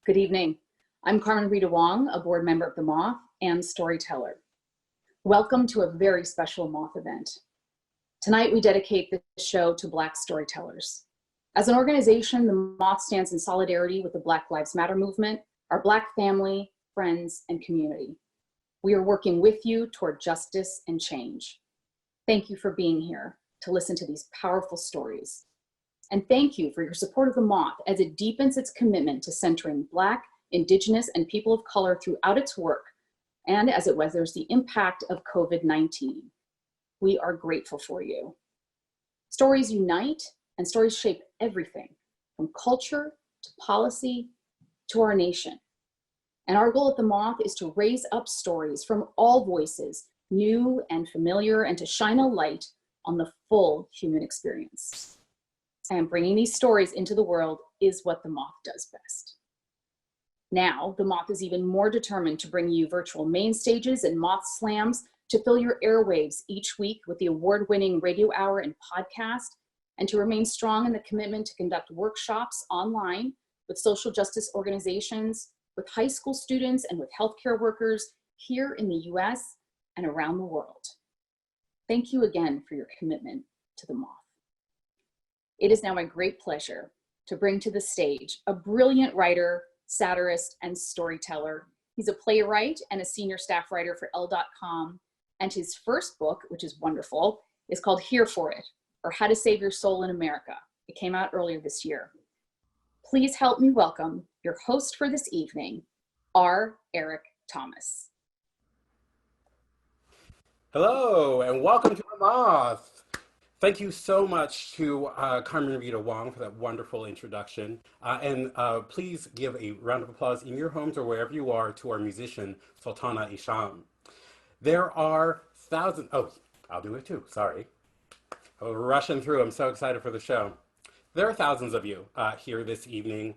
Good evening. I'm Carmen Rita Wong, a board member of the Moth and storyteller. Welcome to a very special Moth event. Tonight, we dedicate this show to Black storytellers. As an organization, the Moth stands in solidarity with the Black Lives Matter movement, our Black family, friends, and community. We are working with you toward justice and change. Thank you for being here to listen to these powerful stories. And thank you for your support of the Moth as it deepens its commitment to centering Black, Indigenous, and people of color throughout its work, and as it weathers the impact of COVID-19. We are grateful for you. Stories unite, and stories shape everything, from culture to policy to our nation. And our goal at the Moth is to raise up stories from all voices, new and familiar, and to shine a light on the full human experience. And bringing these stories into the world is what the Moth does best. Now, the Moth is even more determined to bring you virtual main stages and Moth slams to fill your airwaves each week with the award-winning radio hour and podcast, and to remain strong in the commitment to conduct workshops online with social justice organizations, with high school students, and with healthcare workers here in the US and around the world. Thank you again for your commitment to the Moth. It is now my great pleasure to bring to the stage a brilliant writer, satirist, and storyteller. He's a playwright and a senior staff writer for Elle.com, and his first book, which is wonderful, is called Here for It, or How to Save Your Soul in America. It came out earlier this year. Please help me welcome your host for this evening, R. Eric Thomas. Hello, and welcome to the Moth. Thank you so much to Carmen Rita Wong for that wonderful introduction. And please give a round of applause in your homes or wherever you are to our musician, Sultana Isham. There are thousands, oh, I'll do it too, sorry. I'm rushing through, I'm so excited for the show. There are thousands of you here this evening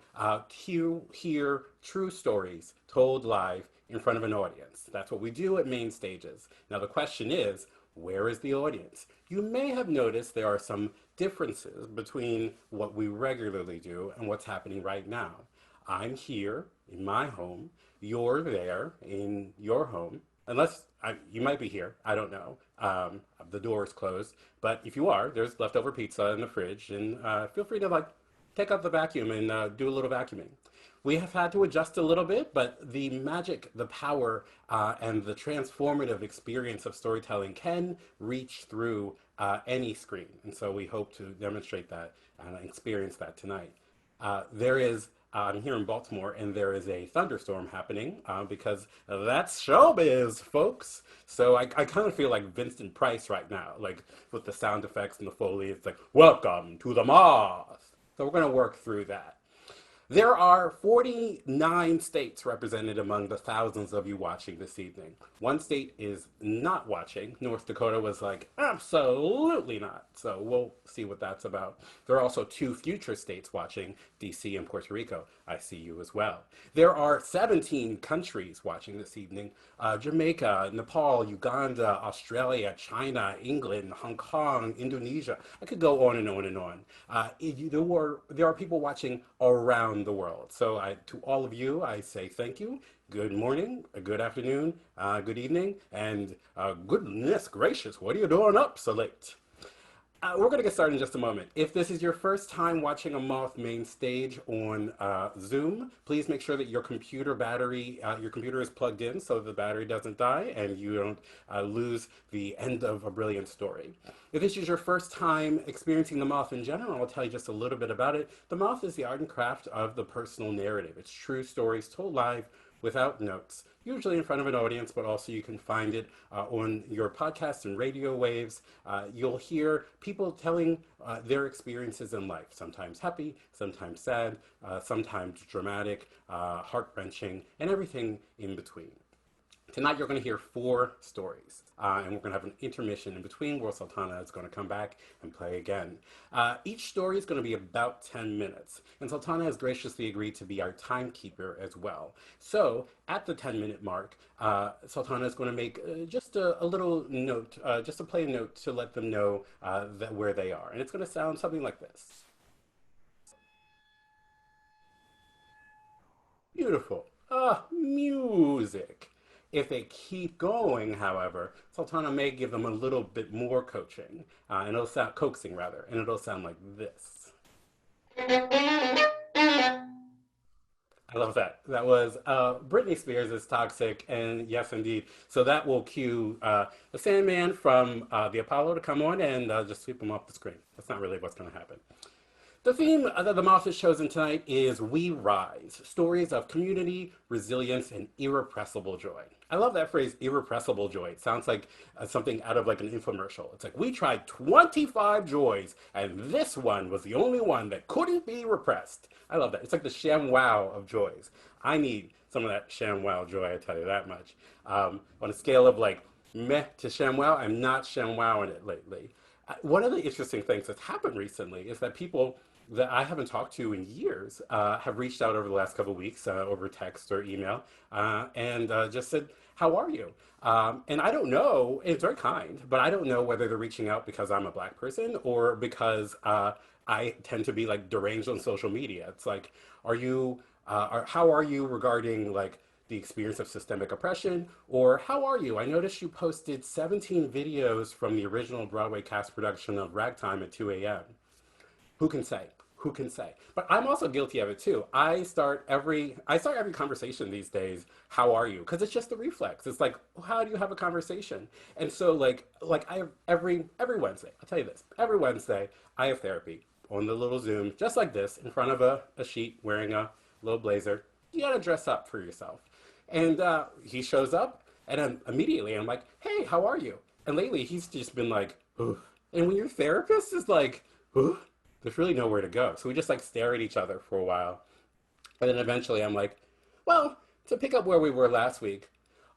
to hear true stories told live in front of an audience. That's what we do at Main Stages. Now the question is, where is the audience? You may have noticed there are some differences between what we regularly do and what's happening right now. I'm here in my home, you're there in your home, unless you might be here, I don't know. The door is closed, but if you are, there's leftover pizza in the fridge, and feel free to take out the vacuum and do a little vacuuming. We have had to adjust a little bit, but the magic, the power, and the transformative experience of storytelling can reach through any screen. And so we hope to demonstrate that and experience that tonight. I'm here in Baltimore, and there is a thunderstorm happening because that's showbiz, folks. So I kind of feel like Vincent Price right now, like with the sound effects and the Foley. It's like, welcome to the Moth. So we're going to work through that. There are 49 states represented among the thousands of you watching this evening. One state is not watching. North Dakota was like, absolutely not. So we'll see what that's about. There are also 2 future states watching, DC and Puerto Rico. I see you as well. There are 17 countries watching this evening. Jamaica, Nepal, Uganda, Australia, China, England, Hong Kong, Indonesia. I could go on and on and on. There are people watching around the world. So to all of you, I say thank you. Good morning, good afternoon, good evening, and goodness gracious, what are you doing up so late? We're going to get started in just a moment. If this is your first time watching a Moth main stage on Zoom, please make sure that your computer is plugged in so the battery doesn't die and you don't lose the end of a brilliant story. If this is your first time experiencing the Moth in general, I'll tell you just a little bit about it. The Moth is the art and craft of the personal narrative. It's true stories told live without notes, usually in front of an audience, but also you can find it on your podcast and radio waves. You'll hear people telling their experiences in life, sometimes happy, sometimes sad, sometimes dramatic, heart-wrenching, and everything in between. Tonight you're going to hear 4 stories, and we're going to have an intermission in between where Sultana is going to come back and play again. Each story is going to be about 10 minutes, and Sultana has graciously agreed to be our timekeeper as well. So at the 10-minute mark, Sultana is going to make just a little note, just a play note to let them know where they are, and it's going to sound something like this. Beautiful. Music. If they keep going, however, Sultana may give them a little bit more coaching, and it'll sound coaxing rather, and it'll sound like this. I love that. That was Britney Spears is Toxic, and yes, indeed. So that will cue the Sandman from the Apollo to come on and just sweep him off the screen. That's not really what's going to happen. The theme that the Moth has chosen tonight is We Rise, stories of community, resilience, and irrepressible joy. I love that phrase, irrepressible joy. It sounds like something out of like an infomercial. It's like, we tried 25 joys, and this one was the only one that couldn't be repressed. I love that. It's like the ShamWow of joys. I need some of that ShamWow joy, I tell you that much. On a scale of like meh to ShamWow, I'm not ShamWowing it lately. One of the interesting things that's happened recently is that people that I haven't talked to in years have reached out over the last couple of weeks over text or email and just said, how are you? And I don't know, it's very kind, but I don't know whether they're reaching out because I'm a Black person or because I tend to be like deranged on social media. It's like, how are you regarding like the experience of systemic oppression? Or how are you? I noticed you posted 17 videos from the original Broadway cast production of Ragtime at 2 a.m. Who can say? Who can say? But I'm also guilty of it too. I start every conversation these days, how are you? Because it's just the reflex. It's like, how do you have a conversation? And so like I have every Wednesday, I'll tell you this, every Wednesday I have therapy on the little Zoom, just like this, in front of a sheet, wearing a little blazer. You gotta dress up for yourself. And he shows up, and then immediately I'm like, hey, how are you? And lately he's just been like, ugh. And when your therapist is like, ugh, there's really nowhere to go. So we just like stare at each other for a while. And then eventually I'm like, well, to pick up where we were last week,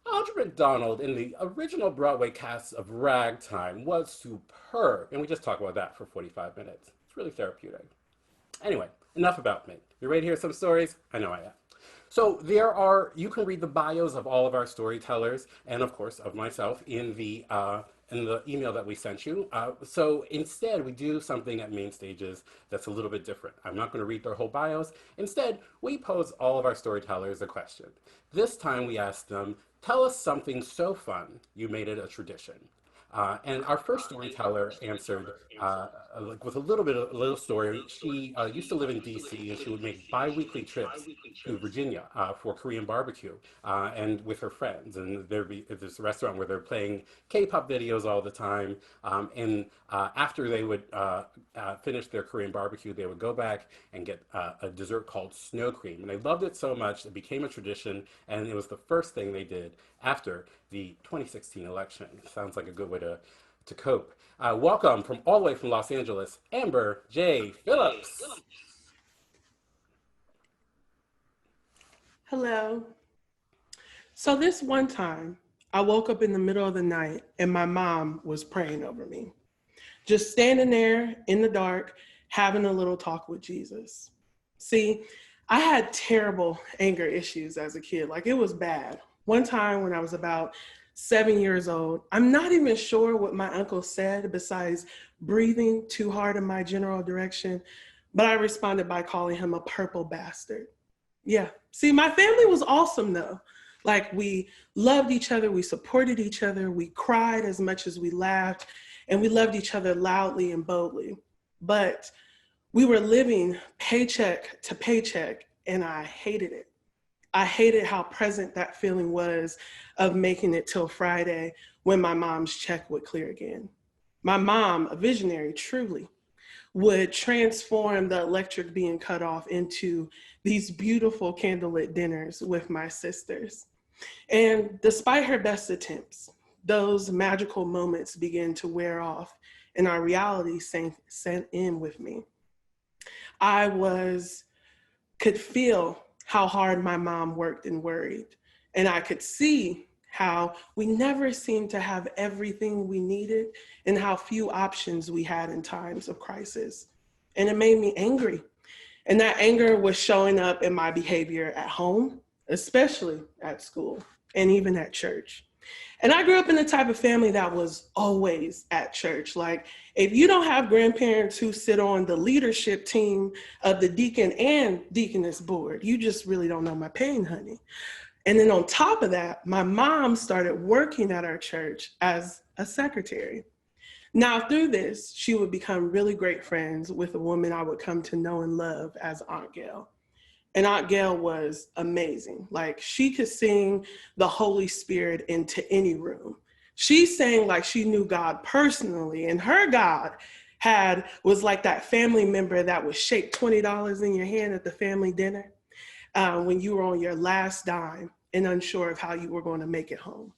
Audra McDonald in the original Broadway cast of Ragtime was superb. And we just talk about that for 45 minutes. It's really therapeutic. Anyway, enough about me. You ready to hear some stories? I know I am. So you can read the bios of all of our storytellers and of course of myself in the email that we sent you. So instead, we do something at Mainstages that's a little bit different. I'm not going to read their whole bios. Instead, we pose all of our storytellers a question. This time we asked them, tell us something so fun you made it a tradition. And our first storyteller answered like with a little story. She used to live in DC, and she would make bi-weekly trips to Virginia for Korean barbecue and with her friends. And there'd be this restaurant where they're playing K-pop videos all the time. And after they would finish their Korean barbecue, they would go back and get a dessert called snow cream. And they loved it so much, it became a tradition, and it was the first thing they did after the 2016 election. Sounds like a good way to cope. Welcome from all the way from Los Angeles, Amber J. Phillips. Hello. So this one time, I woke up in the middle of the night and my mom was praying over me. Just standing there in the dark, having a little talk with Jesus. See, I had terrible anger issues as a kid. Like, it was bad. One time when I was about 7 years old, I'm not even sure what my uncle said besides breathing too hard in my general direction, but I responded by calling him a purple bastard. Yeah. See, my family was awesome though. Like, we loved each other, we supported each other, we cried as much as we laughed, and we loved each other loudly and boldly. But we were living paycheck to paycheck, and I hated it. I hated how present that feeling was of making it till Friday when my mom's check would clear again. My mom, a visionary truly, would transform the electric being cut off into these beautiful candlelit dinners with my sisters. And despite her best attempts, those magical moments began to wear off and our reality sank in with me. I could feel how hard my mom worked and worried. And I could see how we never seemed to have everything we needed and how few options we had in times of crisis. And it made me angry. And that anger was showing up in my behavior at home, especially at school and even at church. And I grew up in the type of family that was always at church. Like, if you don't have grandparents who sit on the leadership team of the deacon and deaconess board, you just really don't know my pain, honey. And then on top of that, my mom started working at our church as a secretary. Now, through this, she would become really great friends with a woman I would come to know and love as Aunt Gail. And Aunt Gail was amazing. Like, she could sing the Holy Spirit into any room. She sang like she knew God personally, and her God was like that family member that would shake $20 in your hand at the family dinner when you were on your last dime and unsure of how you were going to make it home.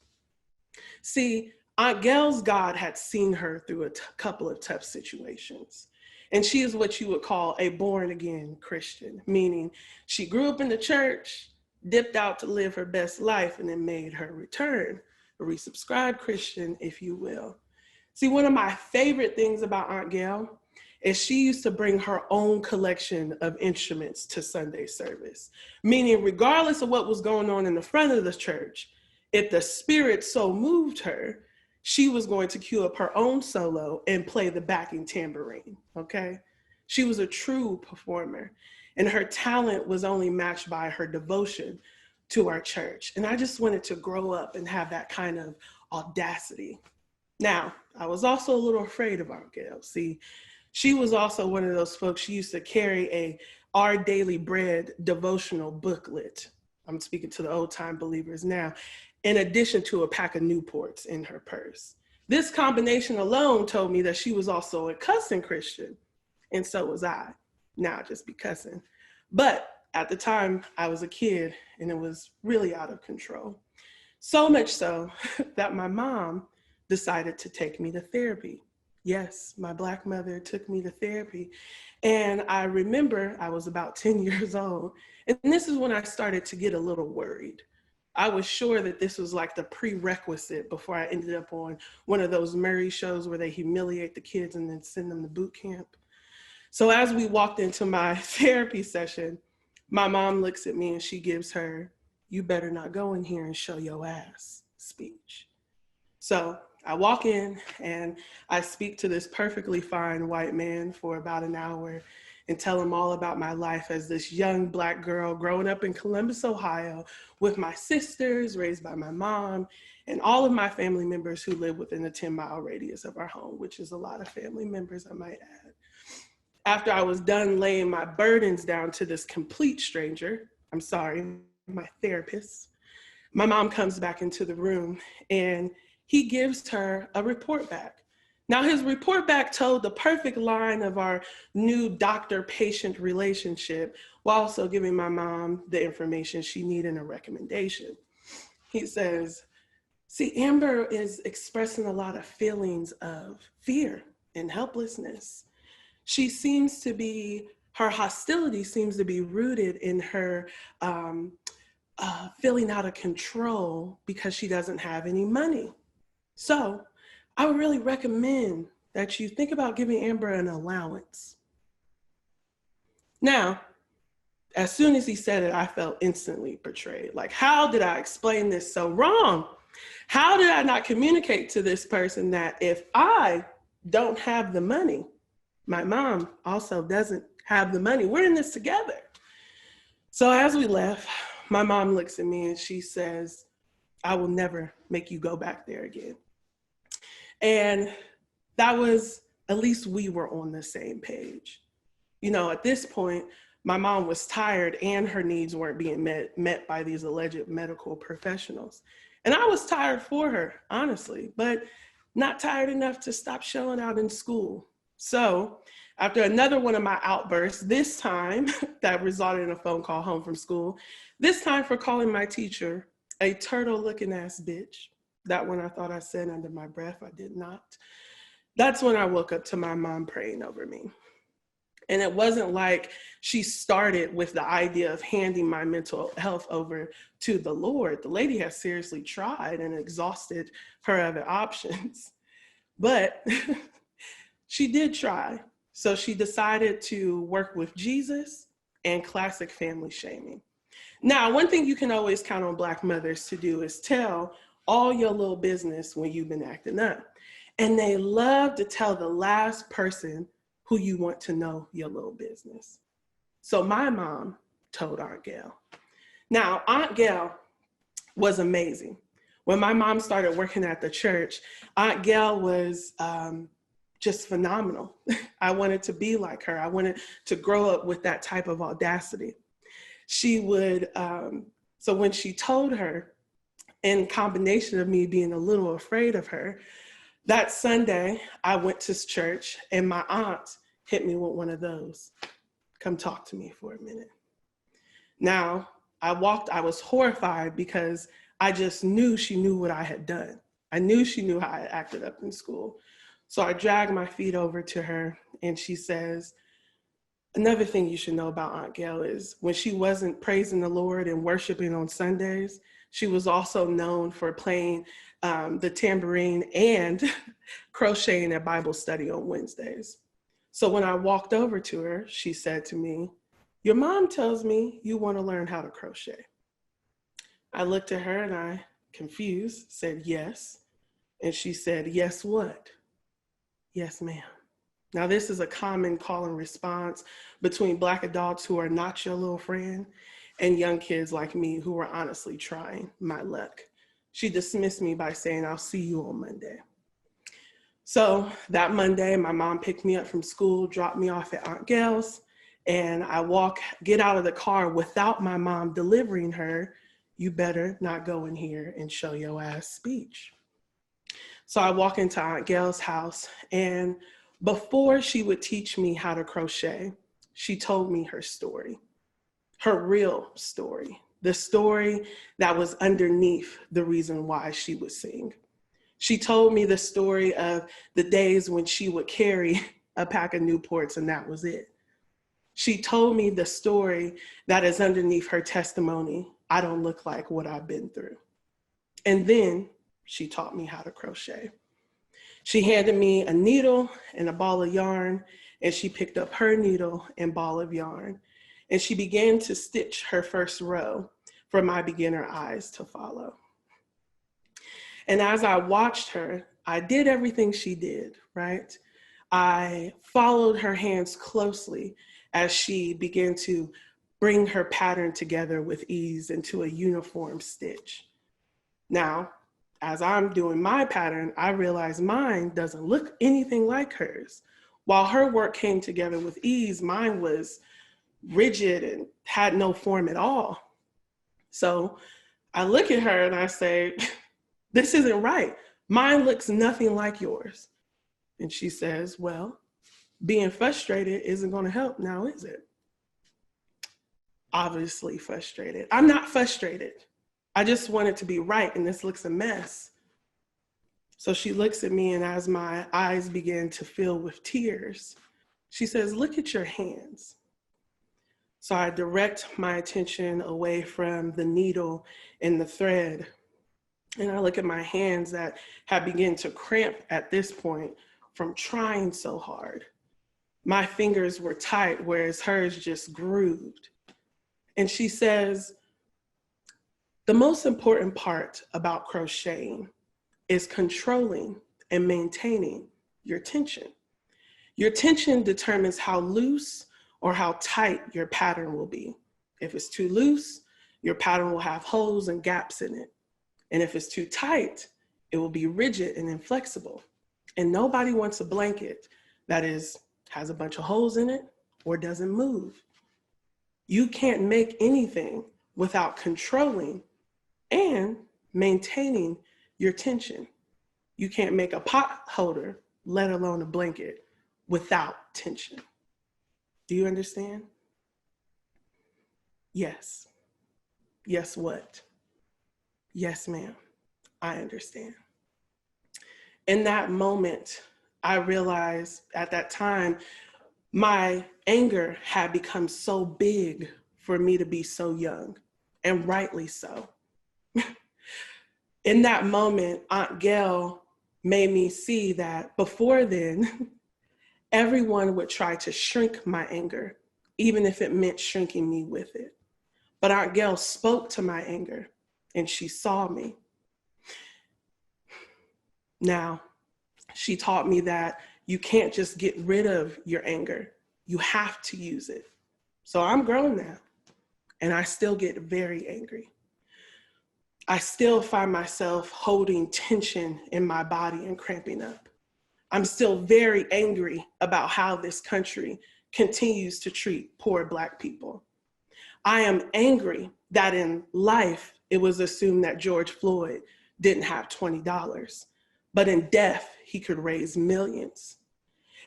See, Aunt Gail's God had seen her through a couple of tough situations. And she is what you would call a born again Christian, meaning she grew up in the church, dipped out to live her best life, and then made her return, a resubscribed Christian, if you will. See, one of my favorite things about Aunt Gail is she used to bring her own collection of instruments to Sunday service, meaning regardless of what was going on in the front of the church, if the Spirit so moved her, she was going to cue up her own solo and play the backing tambourine, okay? She was a true performer, and her talent was only matched by her devotion to our church. And I just wanted to grow up and have that kind of audacity. Now, I was also a little afraid of Aunt Gail. See, she was also one of those folks, she used to carry a Our Daily Bread devotional booklet. I'm speaking to the old time believers now, in addition to a pack of Newports in her purse. This combination alone told me that she was also a cussing Christian, and so was I. Now just be cussing. But at the time, I was a kid, and it was really out of control. So much so that my mom decided to take me to therapy. Yes, my Black mother took me to therapy. And I remember I was about 10 years old, and this is when I started to get a little worried. I was sure that this was like the prerequisite before I ended up on one of those Murray shows where they humiliate the kids and then send them to boot camp. So as we walked into my therapy session, my mom looks at me and she gives her, "You better not go in here and show your ass" speech. So I walk in and I speak to this perfectly fine white man for about an hour and tell him all about my life as this young Black girl growing up in Columbus, Ohio, with my sisters, raised by my mom, and all of my family members who live within a 10-mile radius of our home, which is a lot of family members, I might add. After I was done laying my burdens down to this complete stranger, I'm sorry, my therapist, my mom comes back into the room and he gives her a report back. Now, his report back told the perfect line of our new doctor-patient relationship, while also giving my mom the information she needed and a recommendation. He says, "See, Amber is expressing a lot of feelings of fear and helplessness. She seems to be, her hostility seems to be rooted in her feeling out of control because she doesn't have any money. So I would really recommend that you think about giving Amber an allowance." Now, as soon as he said it, I felt instantly betrayed. Like, how did I explain this so wrong? How did I not communicate to this person that if I don't have the money, my mom also doesn't have the money? We're in this together. So as we left, my mom looks at me and she says, "I will never make you go back there again." And that was, at least we were on the same page. You know, at this point, my mom was tired and her needs weren't being met by these alleged medical professionals. And I was tired for her, honestly, but not tired enough to stop showing out in school. So after another one of my outbursts, this time that resulted in a phone call home from school, this time for calling my teacher a turtle-looking ass bitch. That one I thought I said under my breath, I did not. That's when I woke up to my mom praying over me. And it wasn't like she started with the idea of handing my mental health over to the Lord. The lady has seriously tried and exhausted her other options. But she did try. So she decided to work with Jesus and classic family shaming. Now, one thing you can always count on Black mothers to do is tell all your little business when you've been acting up. And they love to tell the last person who you want to know your little business. So my mom told Aunt Gail. Now, Aunt Gail was amazing. When my mom started working at the church, Aunt Gail was just phenomenal. I wanted to be like her. I wanted to grow up with that type of audacity. She would, so when she told her, in combination of me being a little afraid of her, that Sunday I went to church and my aunt hit me with one of those. Come talk to me for a minute. Now, I was horrified because I just knew she knew what I had done. I knew she knew how I acted up in school. So I dragged my feet over to her and she says, another thing you should know about Aunt Gail is when she wasn't praising the Lord and worshiping on Sundays, she was also known for playing the tambourine and crocheting at Bible study on Wednesdays. So when I walked over to her, she said to me, your mom tells me you want to learn how to crochet. I looked at her and I, confused, said yes. And she said, yes, what? Yes, ma'am. Now this is a common call and response between Black adults who are not your little friend and young kids like me who are honestly trying my luck. She dismissed me by saying, I'll see you on Monday. So that Monday, my mom picked me up from school, dropped me off at Aunt Gail's, and I get out of the car without my mom delivering her, you better not go in here and show your ass speech. So I walk into Aunt Gail's house, and before she would teach me how to crochet, she told me her story, her real story, the story that was underneath the reason why she would sing. She told me the story of the days when she would carry a pack of Newports and that was it. She told me the story that is underneath her testimony. I don't look like what I've been through. And then she taught me how to crochet. She handed me a needle and a ball of yarn, and she picked up her needle and ball of yarn, and she began to stitch her first row for my beginner eyes to follow. And as I watched her, I did everything she did, right? I followed her hands closely as she began to bring her pattern together with ease into a uniform stitch. Now, as I'm doing my pattern, I realize mine doesn't look anything like hers. While her work came together with ease, mine was rigid and had no form at all. So I look at her and I say, this isn't right. Mine looks nothing like yours. And she says, well, being frustrated isn't going to help now, is it? Obviously frustrated. I'm not frustrated. I just want it to be right, and this looks a mess. So she looks at me, and as my eyes begin to fill with tears, she says, look at your hands. So I direct my attention away from the needle and the thread, and I look at my hands that have begun to cramp at this point from trying so hard. My fingers were tight, whereas hers just grooved. And she says, the most important part about crocheting is controlling and maintaining your tension. Your tension determines how loose or how tight your pattern will be. If it's too loose, your pattern will have holes and gaps in it. And if it's too tight, it will be rigid and inflexible. And nobody wants a blanket that has a bunch of holes in it or doesn't move. You can't make anything without controlling and maintaining your tension. You can't make a pot holder, let alone a blanket, without tension. Do you understand? Yes. Yes, what? Yes, ma'am. I understand. In that moment, I realized at that time, my anger had become so big for me to be so young, and rightly so. In that moment, Aunt Gail made me see that before then, everyone would try to shrink my anger, even if it meant shrinking me with it. But Aunt Gail spoke to my anger, and she saw me. Now, she taught me that you can't just get rid of your anger. You have to use it. So I'm grown now, and I still get very angry. I still find myself holding tension in my body and cramping up. I'm still very angry about how this country continues to treat poor Black people. I am angry that in life, it was assumed that George Floyd didn't have $20, but in death, he could raise millions.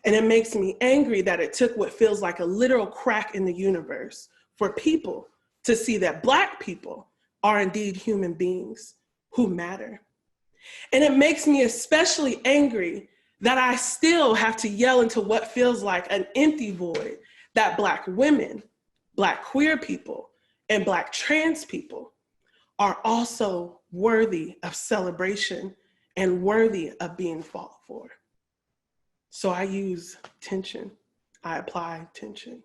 And it makes me angry that it took what feels like a literal crack in the universe for people to see that Black people are indeed human beings who matter. And it makes me especially angry that I still have to yell into what feels like an empty void that Black women, Black queer people, and Black trans people are also worthy of celebration and worthy of being fought for. So I use tension. I apply tension.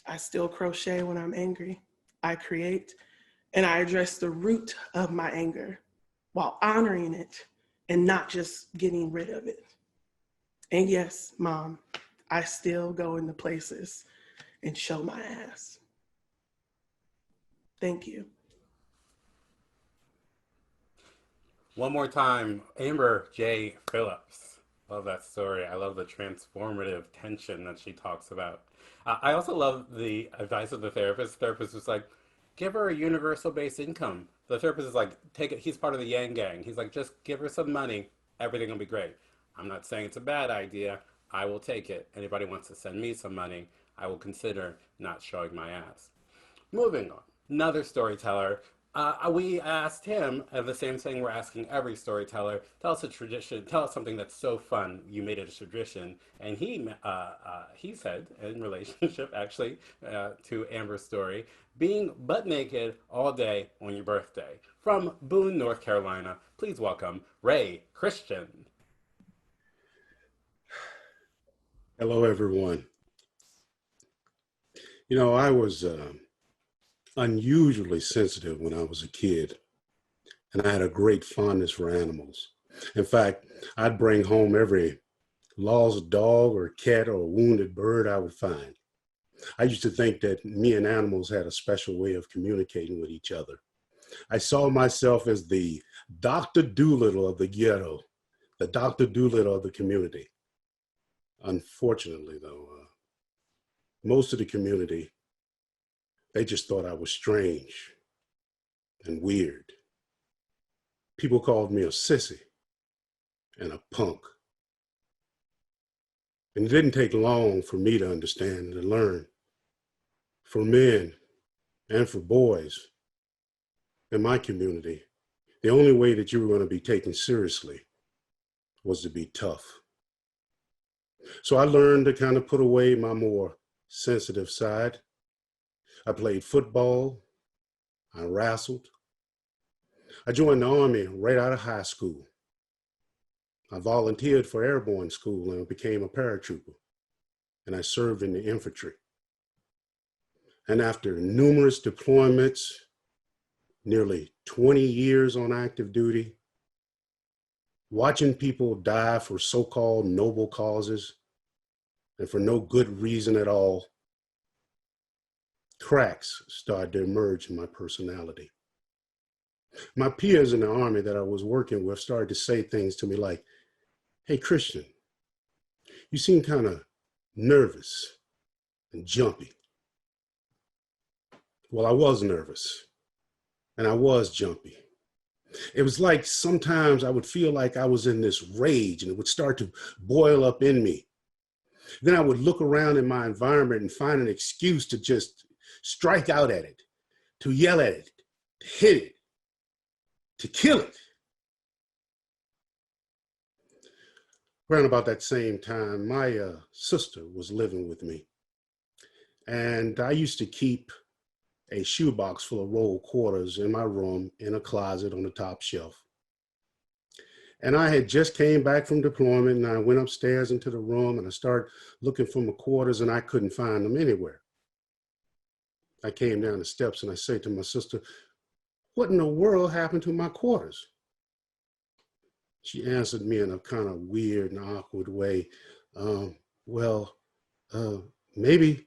I still crochet when I'm angry. I create, and I address the root of my anger while honoring it and not just getting rid of it. And yes, Mom, I still go into places and show my ass. Thank you. One more time, Amber J. Phillips. Love that story. I love the transformative tension that she talks about. I also love the advice of the therapist. The therapist was like, give her a universal base income. The therapist is like, take it. He's part of the Yang Gang. He's like, just give her some money. Everything will be great. I'm not saying it's a bad idea. I will take it. Anybody wants to send me some money, I will consider not showing my ass. Moving on. Another storyteller. We asked him the same thing we're asking every storyteller. Tell us a tradition. Tell us something that's so fun you made it a tradition. And he said, in relationship actually to Amber's story, being butt naked all day on your birthday. From Boone, North Carolina, please welcome Ray Christian. Hello, everyone. You know, I was unusually sensitive when I was a kid, and I had a great fondness for animals. In fact, I'd bring home every lost dog or cat or wounded bird I would find. I used to think that me and animals had a special way of communicating with each other. I saw myself as the Dr. Doolittle of the ghetto, the Dr. Doolittle of the community. Unfortunately, though, most of the community, they just thought I was strange and weird. People called me a sissy and a punk. And it didn't take long for me to understand and learn. For men and for boys in my community, the only way that you were going to be taken seriously was to be tough. So I learned to kind of put away my more sensitive side. I played football. I wrestled. I joined the Army right out of high school. I volunteered for airborne school and became a paratrooper. And I served in the infantry. And after numerous deployments, nearly 20 years on active duty, watching people die for so-called noble causes and for no good reason at all, cracks started to emerge in my personality. My peers in the Army that I was working with started to say things to me like, hey, Christian, you seem kind of nervous and jumpy. Well, I was nervous and I was jumpy. It was like sometimes I would feel like I was in this rage and it would start to boil up in me. Then I would look around in my environment and find an excuse to just strike out at it, to yell at it, to hit it, to kill it. Around about that same time, my sister was living with me. And I used to keep a shoebox full of rolled quarters in my room in a closet on the top shelf. And I had just came back from deployment and I went upstairs into the room and I started looking for my quarters and I couldn't find them anywhere. I came down the steps and I said to my sister, what in the world happened to my quarters? She answered me in a kind of weird and awkward way. Well, maybe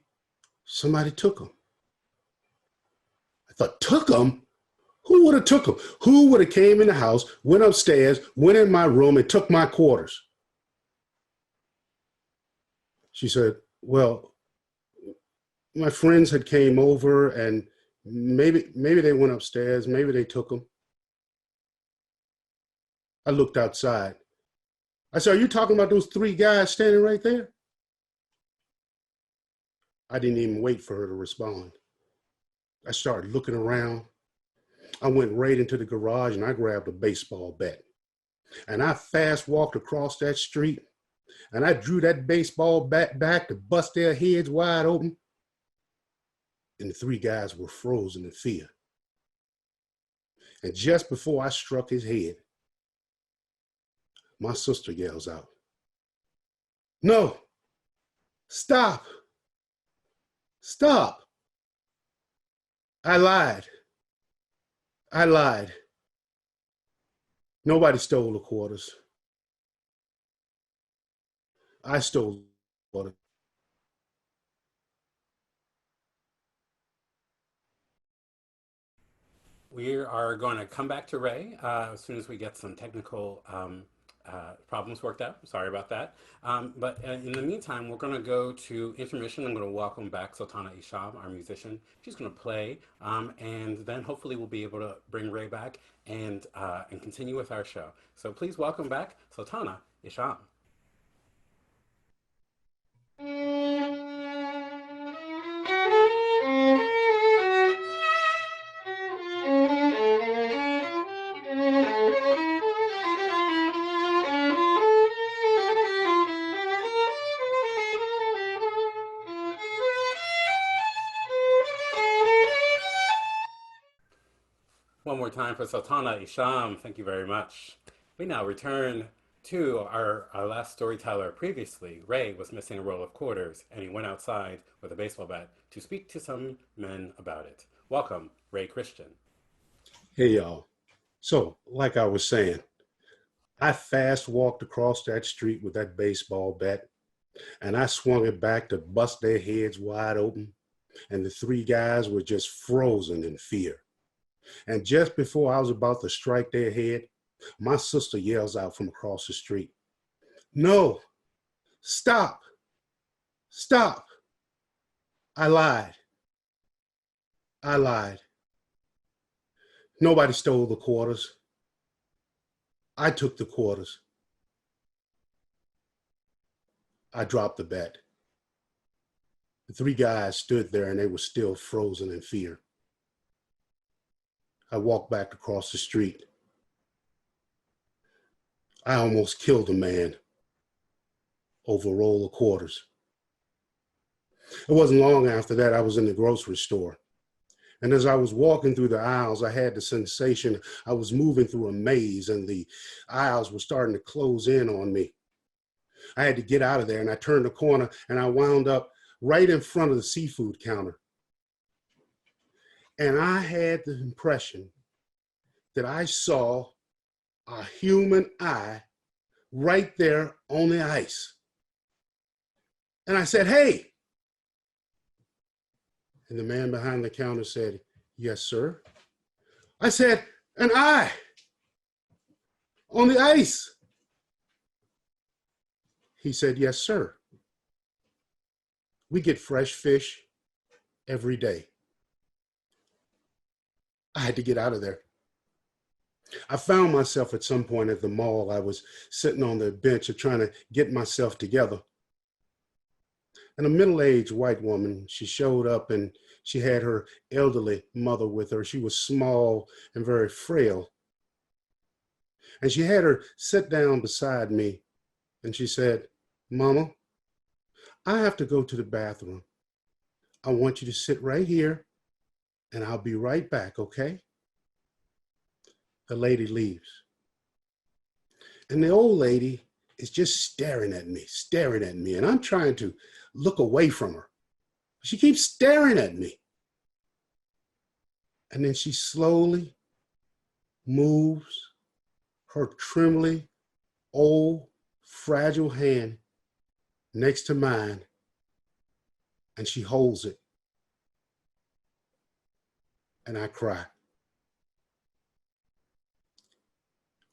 somebody took him. I thought, took him? Who would have took him? Who would have came in the house, went upstairs, went in my room and took my quarters? She said, well, my friends had came over and maybe they went upstairs, maybe they took them. I looked outside. I said, are you talking about those three guys standing right there? I didn't even wait for her to respond. I started looking around. I went right into the garage and I grabbed a baseball bat. And I fast walked across that street and I drew that baseball bat back to bust their heads wide open. And the three guys were frozen in fear. And just before I struck his head, my sister yells out, no, stop, stop. I lied. I lied. Nobody stole the quarters. I stole the quarters. We are going to come back to Ray as soon as we get some technical problems worked out. Sorry about that. But in the meantime, we're going to go to intermission. I'm going to welcome back Sultana Isham, our musician. She's going to play, and then hopefully we'll be able to bring Ray back and continue with our show. So please welcome back Sultana Isham. One more time for Sultana Isham. Thank you very much. We now return to our last storyteller. Previously, Ray was missing a roll of quarters, and he went outside with a baseball bat to speak to some men about it. Welcome, Ray Christian. Hey, y'all. So, like I was saying, I fast walked across that street with that baseball bat, and I swung it back to bust their heads wide open, and the three guys were just frozen in fear. And just before I was about to strike their head, my sister yells out from across the street, no, stop, stop. I lied. I lied. Nobody stole the quarters. I took the quarters. I dropped the bat. The three guys stood there and they were still frozen in fear. I walked back across the street. I almost killed a man over a roll of quarters. It wasn't long after that I was in the grocery store. And as I was walking through the aisles, I had the sensation I was moving through a maze and the aisles were starting to close in on me. I had to get out of there and I turned the corner and I wound up right in front of the seafood counter. And I had the impression that I saw a human eye right there on the ice. And I said, hey. And the man behind the counter said, yes, sir. I said, an eye on the ice. He said, yes, sir. We get fresh fish every day. I had to get out of there. I found myself at some point at the mall. I was sitting on the bench trying to get myself together. And a middle-aged white woman, she showed up and she had her elderly mother with her. She was small and very frail. And she had her sit down beside me and she said, Mama, I have to go to the bathroom. I want you to sit right here and I'll be right back, okay? The lady leaves. And the old lady is just staring at me. And I'm trying to look away from her. She keeps staring at me. And then she slowly moves her old, fragile hand next to mine, and she holds it. And I cry.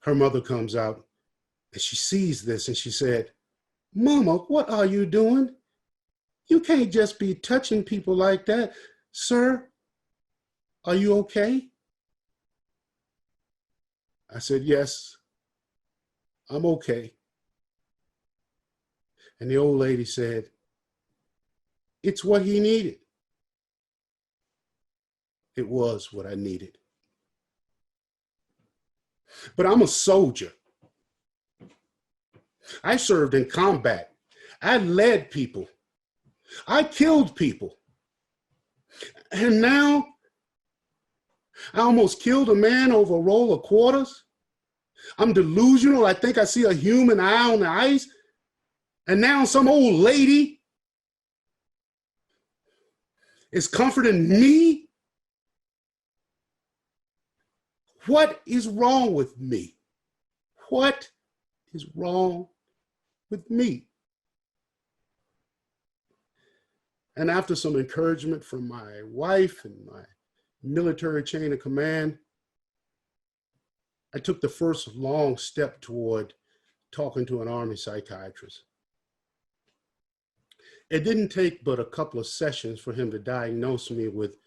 Her mother comes out and she sees this and she said, "Mama, what are you doing? You can't just be touching people like that. Sir, are you okay?" I said, "Yes, I'm okay." And the old lady said, "It's what he needed." It was what I needed. But I'm a soldier. I served in combat. I led people. I killed people. And now I almost killed a man over a roll of quarters. I'm delusional. I think I see a human eye on the ice. And now some old lady is comforting me. What is wrong with me? What is wrong with me? And after some encouragement from my wife and my military chain of command, I took the first long step toward talking to an Army psychiatrist. It didn't take but a couple of sessions for him to diagnose me with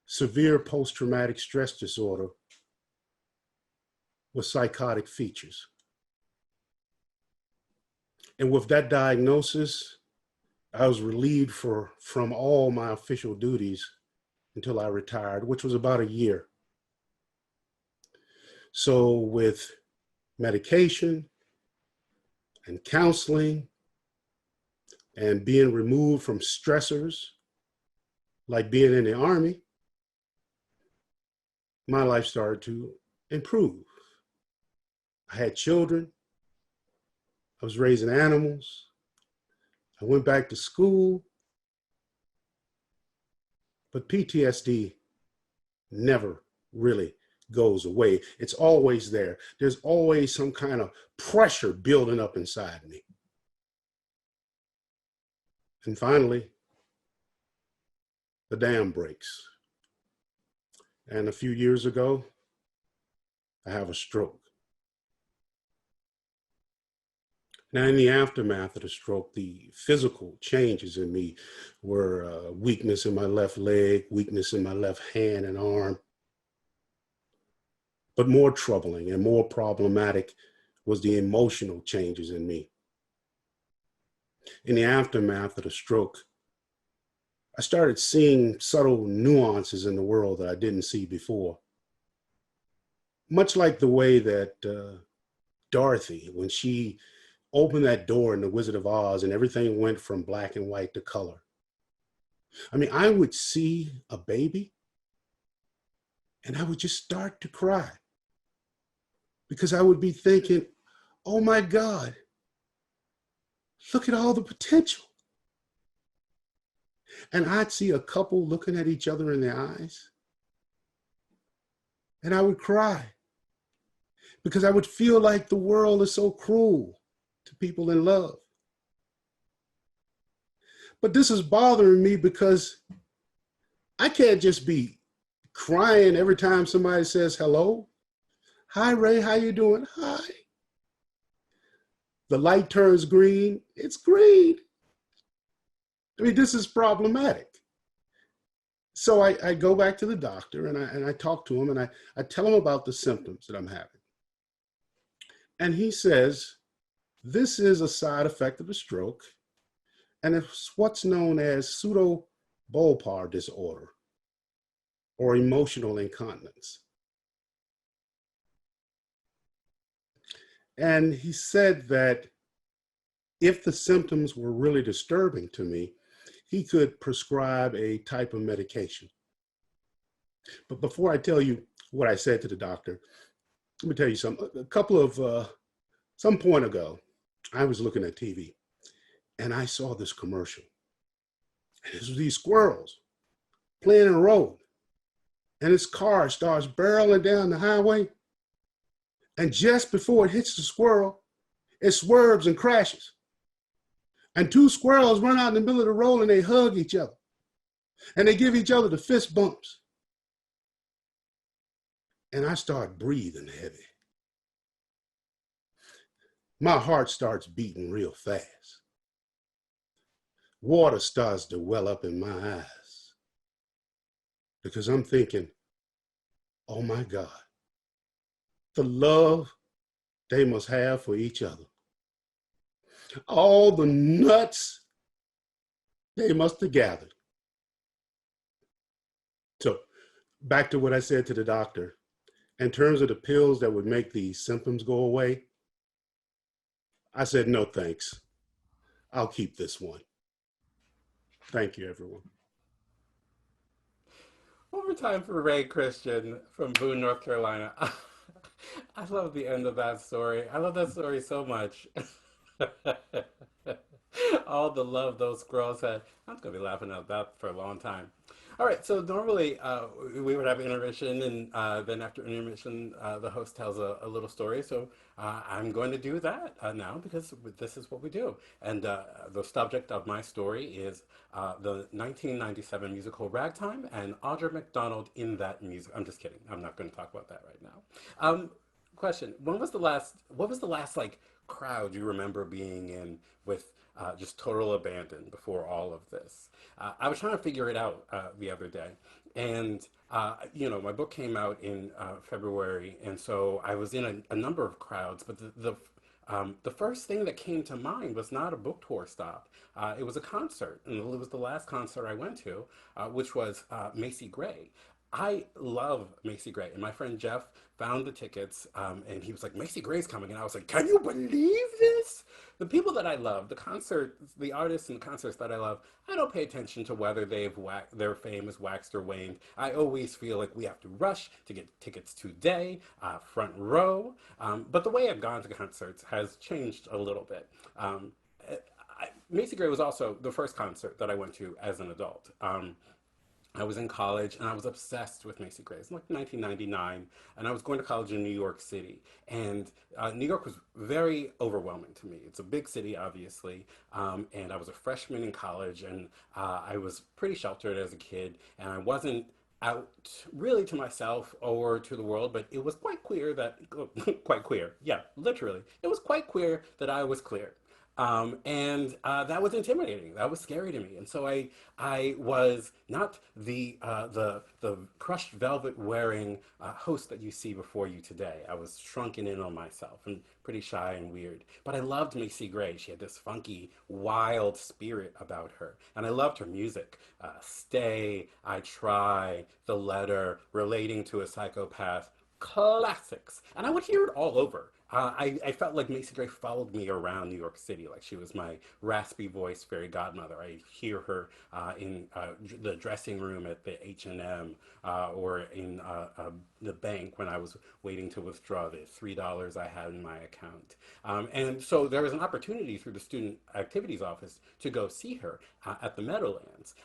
severe post-traumatic stress disorder with psychotic features. And with that diagnosis, I was relieved from all my official duties until I retired, which was about a year. So with medication and counseling and being removed from stressors, like being in the Army, my life started to improve. I had children. I was raising animals. I went back to school. But PTSD never really goes away. It's always there. There's always some kind of pressure building up inside me. And finally, the dam breaks. And a few years ago, I have a stroke. Now, in the aftermath of the stroke, the physical changes in me were weakness in my left leg, weakness in my left hand and arm. But more troubling and more problematic was the emotional changes in me. In the aftermath of the stroke, I started seeing subtle nuances in the world that I didn't see before. Much like the way that Dorothy, when she opened that door in The Wizard of Oz and everything went from black and white to color. I mean, I would see a baby and I would just start to cry because I would be thinking, oh my God, look at all the potential. And I'd see a couple looking at each other in the eyes and I would cry because I would feel like the world is so cruel to people in love. But this is bothering me because I can't just be crying every time somebody says hello. Hi, Ray, how you doing? Hi. The light turns green, it's green. I mean, this is problematic. So I go back to the doctor and I talk to him and I tell him about the symptoms that I'm having. And he says, this is a side effect of a stroke, and it's what's known as pseudo-bulbar disorder or emotional incontinence. And he said that if the symptoms were really disturbing to me, he could prescribe a type of medication. But before I tell you what I said to the doctor, let me tell you something. Some point ago, I was looking at TV and I saw this commercial. And it was these squirrels playing in a road. And this car starts barreling down the highway. And just before it hits the squirrel, it swerves and crashes. And two squirrels run out in the middle of the road and they hug each other. And they give each other the fist bumps. And I start breathing heavy. My heart starts beating real fast. Water starts to well up in my eyes. Because I'm thinking, oh my God, the love they must have for each other. All the nuts they must have gathered. So back to what I said to the doctor, in terms of the pills that would make the symptoms go away, I said, no, thanks. I'll keep this one. Thank you, everyone. One more time for Ray Christian from Boone, North Carolina. I love the end of that story. I love that story so much. All the love those girls had. I'm going to be laughing at that for a long time. All right, so normally we would have intermission, and then after intermission, the host tells a little story. So I'm going to do that now because this is what we do. And the subject of my story is the 1997 musical Ragtime and Audra McDonald in that music. I'm just kidding. I'm not going to talk about that right now. Question: what was the last like crowd you remember being in with just total abandon before all of this? I was trying to figure it out the other day, and my book came out in February, and so I was in a number of crowds, but the first thing that came to mind was not a book tour stop. It was a concert, and it was the last concert I went to, which was Macy Gray. I love Macy Gray, and my friend Jeff found the tickets, and he was like, Macy Gray's coming, and I was like, can you believe this? The people that I love, the artists and the concerts that I love, I don't pay attention to whether their fame is waxed or waned. I always feel like we have to rush to get tickets today, front row, but the way I've gone to concerts has changed a little bit. Macy Gray was also the first concert that I went to as an adult. I was in college and I was obsessed with Macy Gray. It's like 1999, and I was going to college in New York City. And New York was very overwhelming to me. It's a big city, obviously, and I was a freshman in college, and I was pretty sheltered as a kid, and I wasn't out really to myself or to the world, but it was quite queer quite queer, yeah, literally. It was quite queer that I was clear. And that was intimidating. That was scary to me. And so I was not the crushed velvet wearing host that you see before you today. I was shrunken in on myself and pretty shy and weird. But I loved Macy Gray. She had this funky, wild spirit about her. And I loved her music. Stay, I Try, The Letter, Relating to a Psychopath, classics. And I would hear it all over. I felt like Macy Gray followed me around New York City, like she was my raspy voice fairy godmother. I hear her in the dressing room at the H&M or in the bank when I was waiting to withdraw the $3 I had in my account. And so there was an opportunity through the Student Activities Office to go see her at the Meadowlands.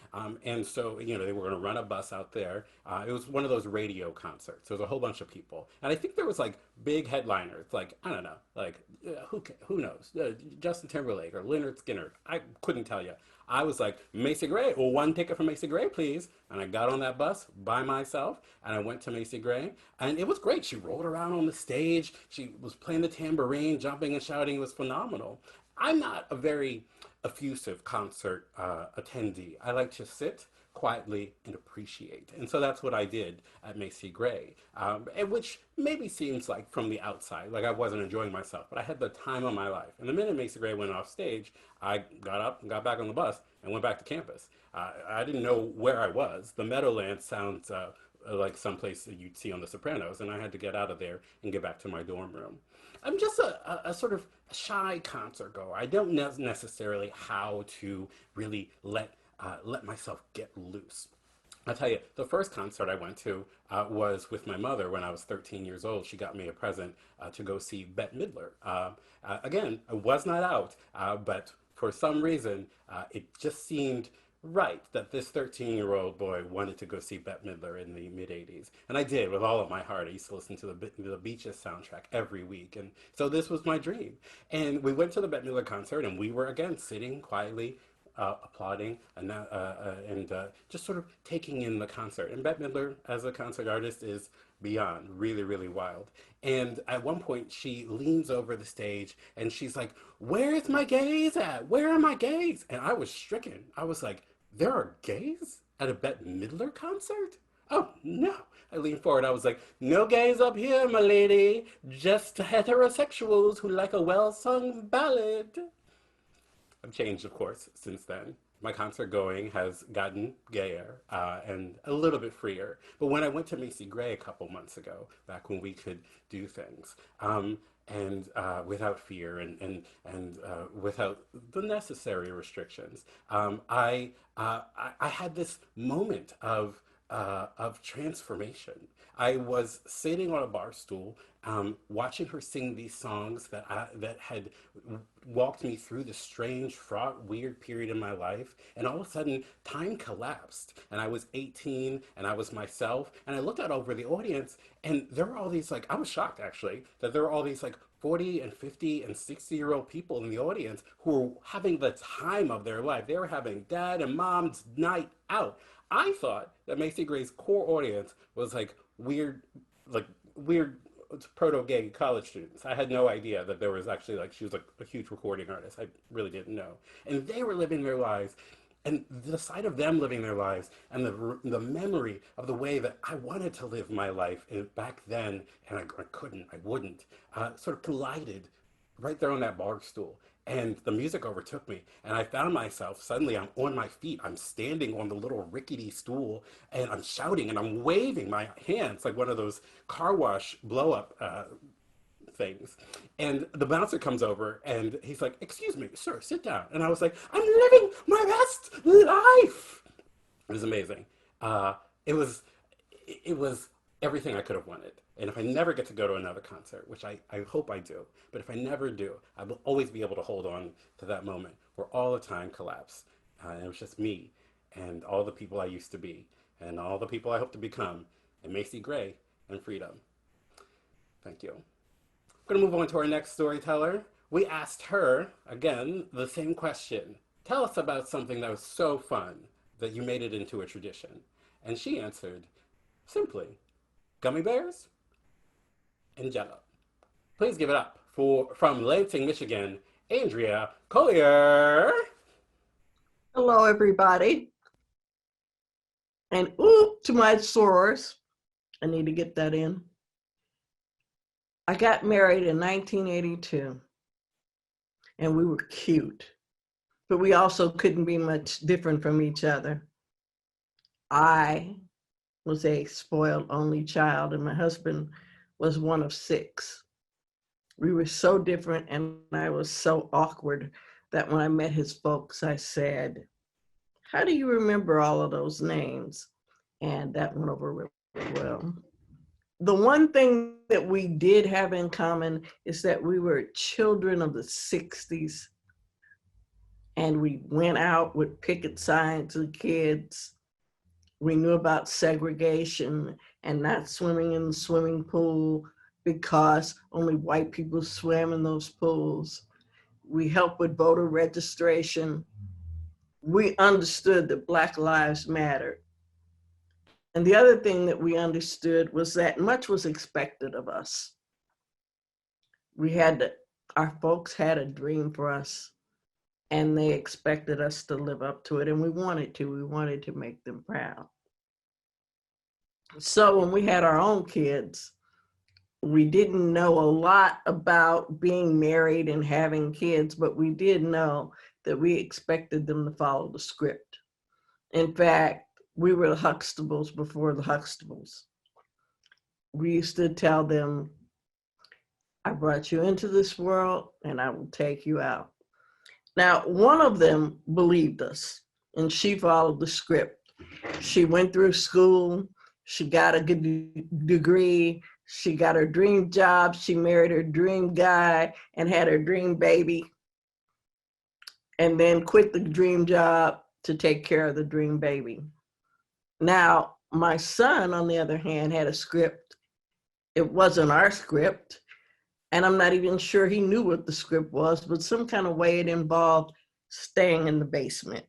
And so, they were going to run a bus out there. It was one of those radio concerts. There was a whole bunch of people. And I think there was like big headliners, like, I don't know, like, who knows? Justin Timberlake or Leonard Skinner. I couldn't tell you. I was like, Macy Gray, well, one ticket for Macy Gray, please. And I got on that bus by myself, and I went to Macy Gray, and it was great. She rolled around on the stage. She was playing the tambourine, jumping and shouting. It was phenomenal. I'm not a very effusive concert attendee. I like to sit quietly and appreciate. And so that's what I did at Macy Gray, which maybe seems like from the outside, like I wasn't enjoying myself, but I had the time of my life. And the minute Macy Gray went off stage, I got up and got back on the bus and went back to campus. I didn't know where I was. The Meadowlands sounds like someplace that you'd see on The Sopranos, and I had to get out of there and get back to my dorm room. I'm just a sort of shy concert goer. I don't know necessarily how to really let myself get loose. I'll tell you, the first concert I went to was with my mother when I was 13 years old. She got me a present to go see Bette Midler. Again, I was not out, but for some reason, it just seemed right that this 13-year-old boy wanted to go see Bette Midler in the mid-'80s. And I did with all of my heart. I used to listen to the Beaches soundtrack every week. And so this was my dream. And we went to the Bette Midler concert, and we were, again, sitting quietly, applauding and just sort of taking in the concert. And Bette Midler, as a concert artist, is beyond really, really wild. And at one point, she leans over the stage and she's like, "Where's my gays at? Where are my gays?" And I was stricken. I was like, "There are gays at a Bette Midler concert? Oh, no." I leaned forward. I was like, "No gays up here, my lady. Just heterosexuals who like a well-sung ballad." I've changed, of course, since then. My concert going has gotten gayer and a little bit freer. But when I went to Macy Gray a couple months ago, back when we could do things, and without fear and without the necessary restrictions, I had this moment of transformation. I was sitting on a bar stool, watching her sing these songs that had walked me through this strange, fraught, weird period in my life. And all of a sudden, time collapsed. And I was 18, and I was myself. And I looked out over the audience, and there were all these, like, I was shocked, actually, that there were all these, like, 40 and 50 and 60-year-old people in the audience who were having the time of their life. They were having dad and mom's night out. I thought that Macy Gray's core audience was like weird proto-gay college students. I had no idea that there was actually, like, she was like a huge recording artist. I really didn't know. And they were living their lives. And the sight of them living their lives and the memory of the way that I wanted to live my life back then, and I couldn't, I wouldn't, sort of collided right there on that bar stool. And the music overtook me, and I found myself, suddenly I'm on my feet, I'm standing on the little rickety stool, and I'm shouting, and I'm waving my hands like one of those car wash blow-up things. And the bouncer comes over, and he's like, "Excuse me, sir, sit down." And I was like, "I'm living my best life." It was amazing. It was everything I could have wanted. And if I never get to go to another concert, which I hope I do, but if I never do, I will always be able to hold on to that moment where all the time collapsed. And it was just me and all the people I used to be and all the people I hope to become, and Macy Gray and freedom. Thank you. We're going to move on to our next storyteller. We asked her, again, the same question. Tell us about something that was so fun that you made it into a tradition. And she answered, simply, gummy bears and Jello. Please give it up from Lansing, Michigan, Andrea Collier. Hello, everybody. And to my sorors, I need to get that in. I got married in 1982, and we were cute, but we also couldn't be much different from each other. I was a spoiled only child, and my husband was one of 6. We were so different, and I was so awkward that when I met his folks, I said, "How do you remember all of those names?" And that went over really well. The one thing that we did have in common is that we were children of the 60s, and we went out with picket signs as kids. We knew about segregation and not swimming in the swimming pool because only white people swam in those pools. We helped with voter registration. We understood that Black lives mattered. And the other thing that we understood was that much was expected of us. Our folks had a dream for us, and they expected us to live up to it, and we wanted to make them proud. So when we had our own kids, we didn't know a lot about being married and having kids, but we did know that we expected them to follow the script. In fact, we were the Huxtables before the Huxtables. We used to tell them, "I brought you into this world and I will take you out." Now, one of them believed us, and she followed the script. She went through school, she got a good degree, she got her dream job, she married her dream guy and had her dream baby, and then quit the dream job to take care of the dream baby. Now, my son, on the other hand, had a script. It wasn't our script, and I'm not even sure he knew what the script was, but some kind of way it involved staying in the basement.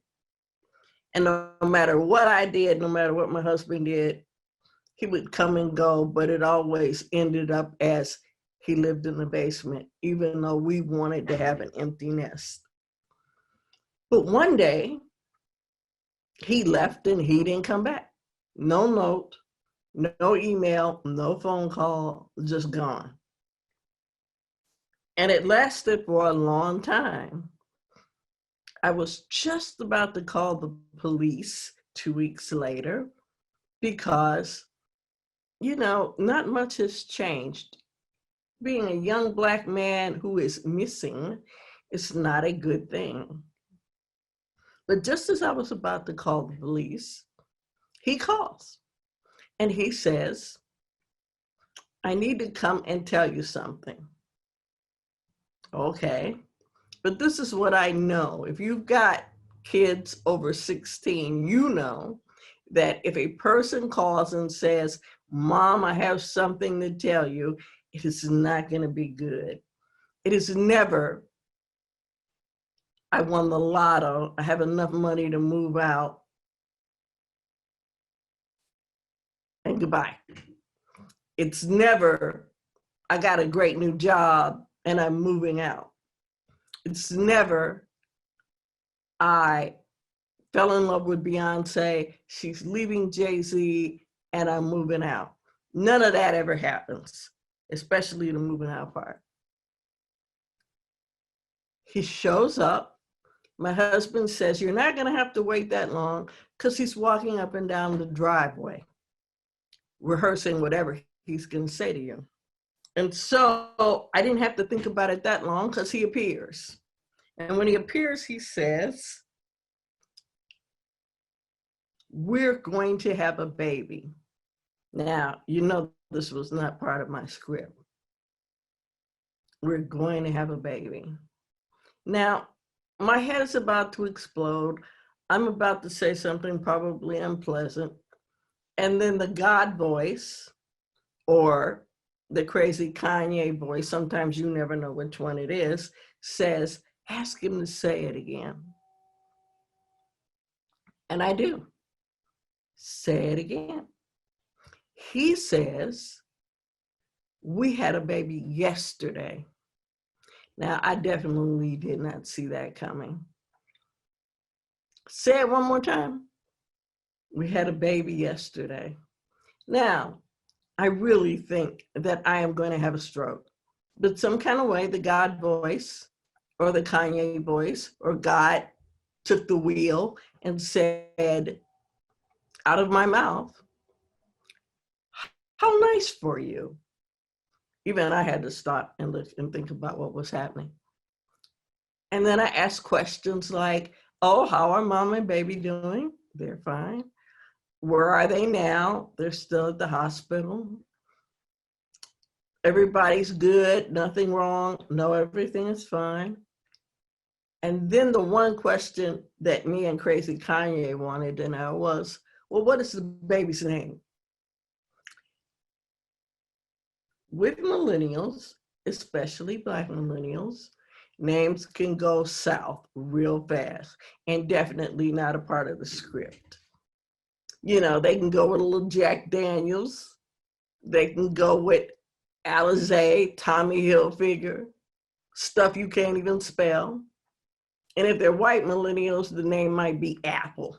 And no matter what I did, no matter what my husband did, he would come and go, but it always ended up as he lived in the basement, even though we wanted to have an empty nest. But one day, he left and he didn't come back. No note, no email, no phone call, just gone. And it lasted for a long time. I was just about to call the police 2 weeks later because, you know, not much has changed. Being a young Black man who is missing is not a good thing. But just as I was about to call the police, he calls and he says, I need to come and tell you something. Okay, but this is what I know. If you've got kids over 16, you know that if a person calls and says, Mom, I have something to tell you, it is not going to be good. It is never, I won the lotto, I have enough money to move out, and goodbye. It's never, I got a great new job and I'm moving out. It's never, I fell in love with Beyonce, she's leaving Jay-Z, and I'm moving out. None of that ever happens, especially the moving out part. He shows up. My husband says, you're not gonna have to wait that long because he's walking up and down the driveway, rehearsing whatever he's gonna say to you. And so I didn't have to think about it that long because he appears. And when he appears, he says, we're going to have a baby. Now, you know, this was not part of my script. We're going to have a baby. Now, my head is about to explode. I'm about to say something probably unpleasant. And then the God voice, or the crazy Kanye voice, sometimes you never know which one it is, says, ask him to say it again. And I do. Say it again. He says, we had a baby yesterday. Now, I definitely did not see that coming. Say it one more time. We had a baby yesterday. Now, I really think that I am going to have a stroke. But some kind of way, the God voice or the Kanye voice or God took the wheel and said out of my mouth, how nice for you. Even I had to stop and look and think about what was happening. And then I asked questions like, oh, how are mom and baby doing? They're fine. Where are they now? They're still at the hospital. Everybody's good, nothing wrong. No, everything is fine. And then the one question that me and crazy Kanye wanted to know was, well, what is the baby's name? With millennials, especially Black millennials, names can go south real fast and definitely not a part of the script. You know, they can go with a little Jack Daniels. They can go with Alizé, Tommy Hilfiger, stuff you can't even spell. And if they're white millennials, the name might be Apple.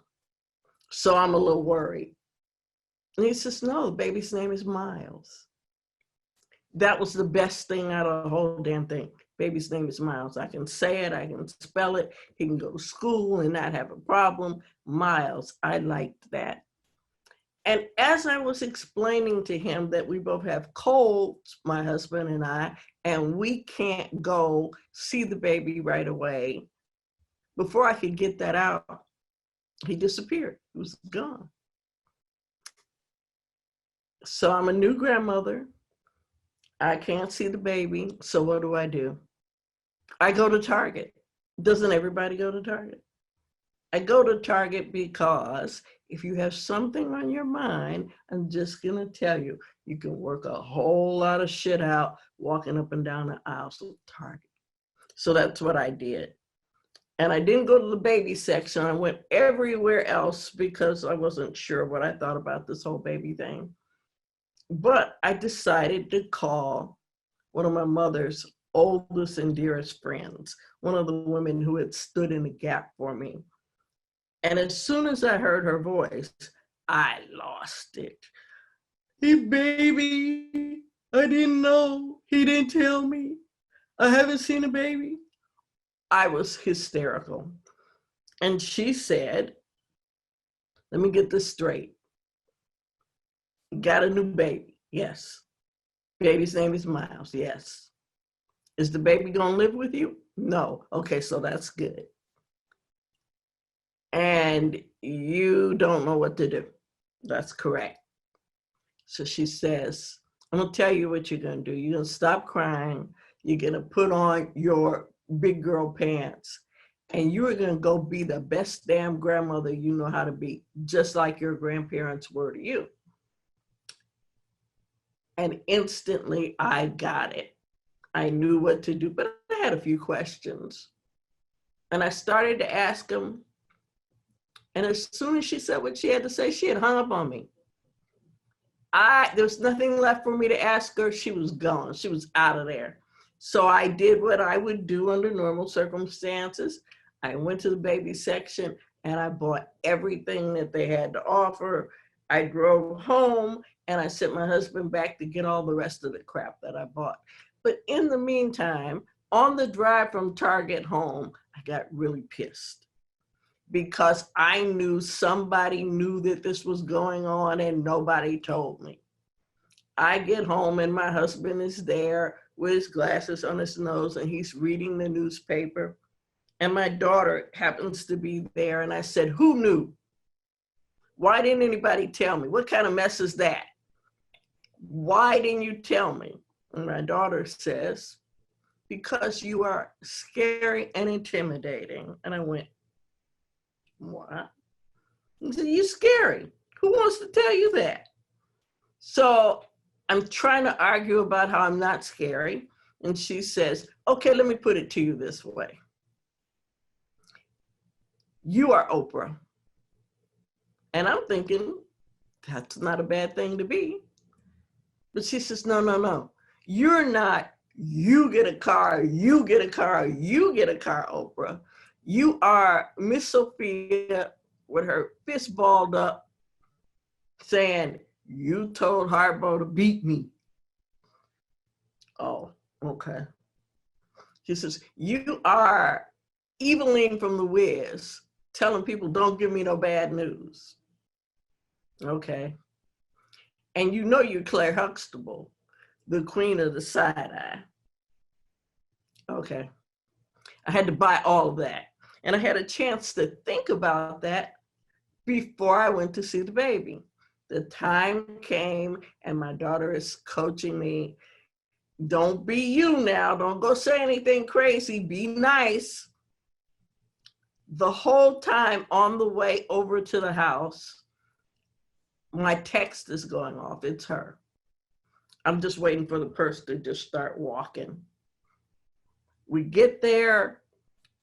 So I'm a little worried. And he says, no, the baby's name is Miles. That was the best thing out of the whole damn thing. Baby's name is Miles. I can say it, I can spell it. He can go to school and not have a problem. Miles, I liked that. And as I was explaining to him that we both have colds, my husband and I, and we can't go see the baby right away, before I could get that out, he disappeared. He was gone. So I'm a new grandmother. I can't see the baby. So what do? I go to Target. Doesn't everybody go to Target? I go to Target because if you have something on your mind, I'm just gonna tell you, you can work a whole lot of shit out walking up and down the aisles of Target. So that's what I did. And I didn't go to the baby section. I went everywhere else because I wasn't sure what I thought about this whole baby thing. But I decided to call one of my mother's oldest and dearest friends, one of the women who had stood in the gap for me. And as soon as I heard her voice, I lost it. Hey, baby, I didn't know. He didn't tell me. I haven't seen a baby. I was hysterical. And she said, let me get this straight. Got a new baby? Yes. Baby's name is Miles? Yes. Is the baby gonna live with you? No. Okay, so that's good. And you don't know what to do. That's correct. So she says, I'm gonna tell you what you're gonna do. You're gonna stop crying. You're gonna put on your big girl pants and you're gonna go be the best damn grandmother you know how to be, just like your grandparents were to you. And instantly I got it. I knew what to do, but I had a few questions. And I started to ask them. And as soon as she said what she had to say, she had hung up on me. There was nothing left for me to ask her. She was gone. She was out of there. So I did what I would do under normal circumstances. I went to the baby section and I bought everything that they had to offer. I drove home and I sent my husband back to get all the rest of the crap that I bought. But in the meantime, on the drive from Target home, I got really pissed because I knew somebody knew that this was going on and nobody told me. I get home and my husband is there with his glasses on his nose and he's reading the newspaper. And my daughter happens to be there. And I said, who knew? Why didn't anybody tell me? What kind of mess is that? Why didn't you tell me? And my daughter says, because you are scary and intimidating. And I went, what? He said, you're scary. Who wants to tell you that? So I'm trying to argue about how I'm not scary. And she says, okay, let me put it to you this way. You are Oprah. And I'm thinking, that's not a bad thing to be. But she says, no, no, no. You're not, you get a car, you get a car, you get a car, Oprah. You are Miss Sophia with her fist balled up saying, you told Harbo to beat me. Oh, okay. She says, you are Eveline from The Wiz telling people don't give me no bad news. Okay. And you know you're Claire Huxtable, the queen of the side-eye. Okay. I had to buy all of that. And I had a chance to think about that before I went to see the baby. The time came and my daughter is coaching me. Don't be you now. Don't go say anything crazy. Be nice. The whole time on the way over to the house, my text is going off. It's her. I'm just waiting for the person to just start walking. We get there,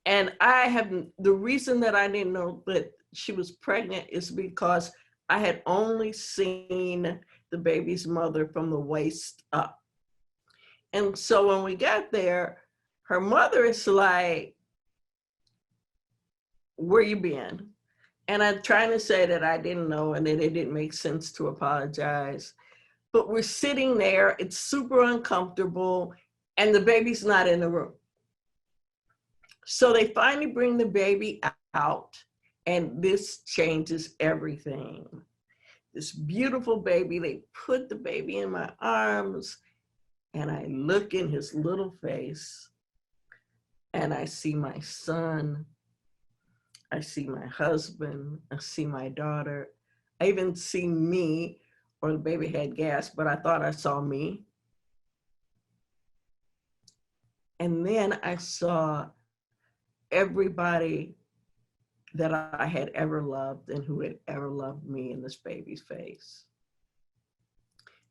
and the reason that I didn't know that she was pregnant is because I had only seen the baby's mother from the waist up. And so when we got there, her mother is like, where you been? And I'm trying to say that I didn't know and that it didn't make sense to apologize. But we're sitting there, it's super uncomfortable, and the baby's not in the room. So they finally bring the baby out, and this changes everything. This beautiful baby, they put the baby in my arms, and I look in his little face, and I see my son, I see my husband, I see my daughter, I even see me, or the baby had gas, but I thought I saw me. And then I saw everybody that I had ever loved and who had ever loved me in this baby's face.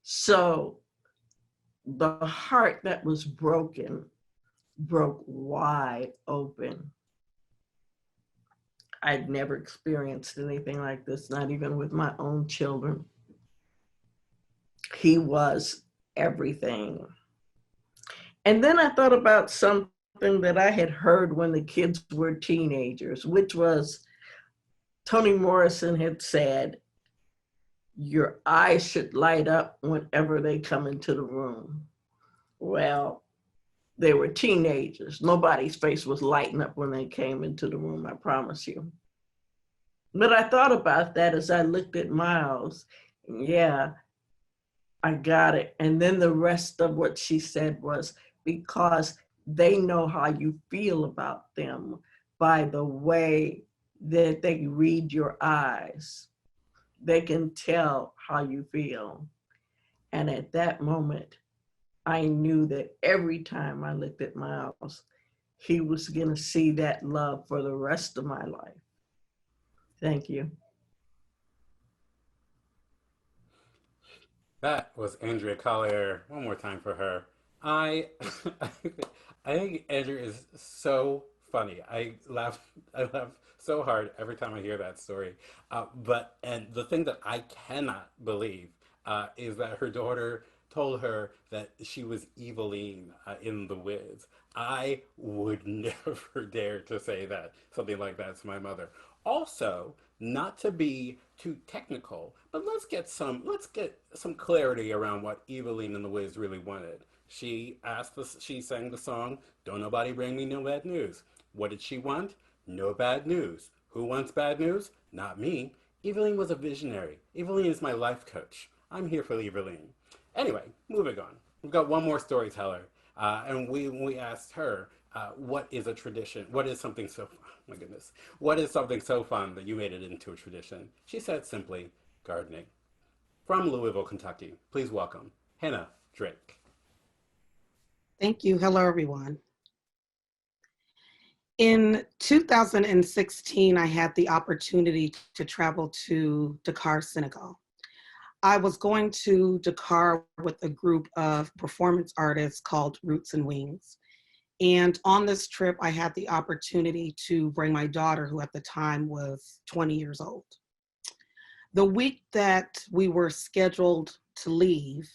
So the heart that was broken broke wide open. I'd never experienced anything like this, not even with my own children. He was everything. And then I thought about something that I had heard when the kids were teenagers, which was Toni Morrison had said, your eyes should light up whenever they come into the room. Well, they were teenagers. Nobody's face was lighting up when they came into the room, I promise you. But I thought about that as I looked at Miles. Yeah, I got it. And then the rest of what she said was, because they know how you feel about them by the way that they read your eyes. They can tell how you feel. And at that moment, I knew that every time I looked at Miles, he was gonna see that love for the rest of my life. Thank you. That was Andrea Collier. One more time for her. I I think Andrea is so funny. I laugh so hard every time I hear that story. And the thing that I cannot believe is that her daughter told her that she was Eveline in The Wiz. I would never dare to say something like that to my mother. Also, not to be too technical, but let's get some clarity around what Eveline in The Wiz really wanted. She sang the song, "Don't Nobody Bring Me No Bad News." What did she want? No bad news. Who wants bad news? Not me. Eveline was a visionary. Eveline is my life coach. I'm here for Eveline. Anyway, moving on. We've got one more storyteller, and we asked her, what is a tradition? What is something so, oh my goodness, what is something so fun that you made it into a tradition? She said simply, gardening. From Louisville, Kentucky, please welcome Hannah Drake. Thank you. Hello, everyone. In 2016, I had the opportunity to travel to Dakar, Senegal. I was going to Dakar with a group of performance artists called Roots and Wings. And on this trip, I had the opportunity to bring my daughter, who at the time was 20 years old. The week that we were scheduled to leave,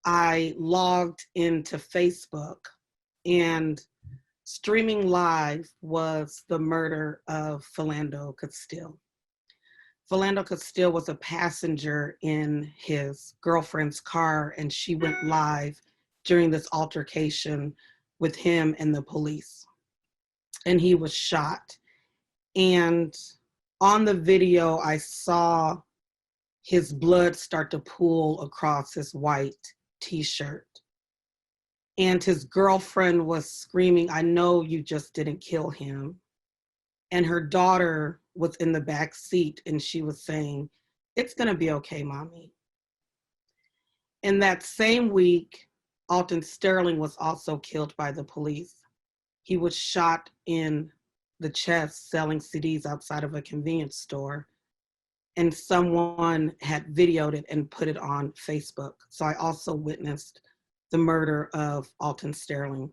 I logged into Facebook, and streaming live was the murder of Philando Castile. Philando Castile was a passenger in his girlfriend's car, and she went live during this altercation with him and the police. And he was shot. And on the video, I saw his blood start to pool across his white t-shirt. And his girlfriend was screaming, "I know you just didn't kill him." And her daughter was in the back seat, and she was saying, "It's gonna be okay, mommy." In that same week, Alton Sterling was also killed by the police. He was shot in the chest selling CDs outside of a convenience store, and someone had videoed it and put it on Facebook. So I also witnessed the murder of Alton Sterling.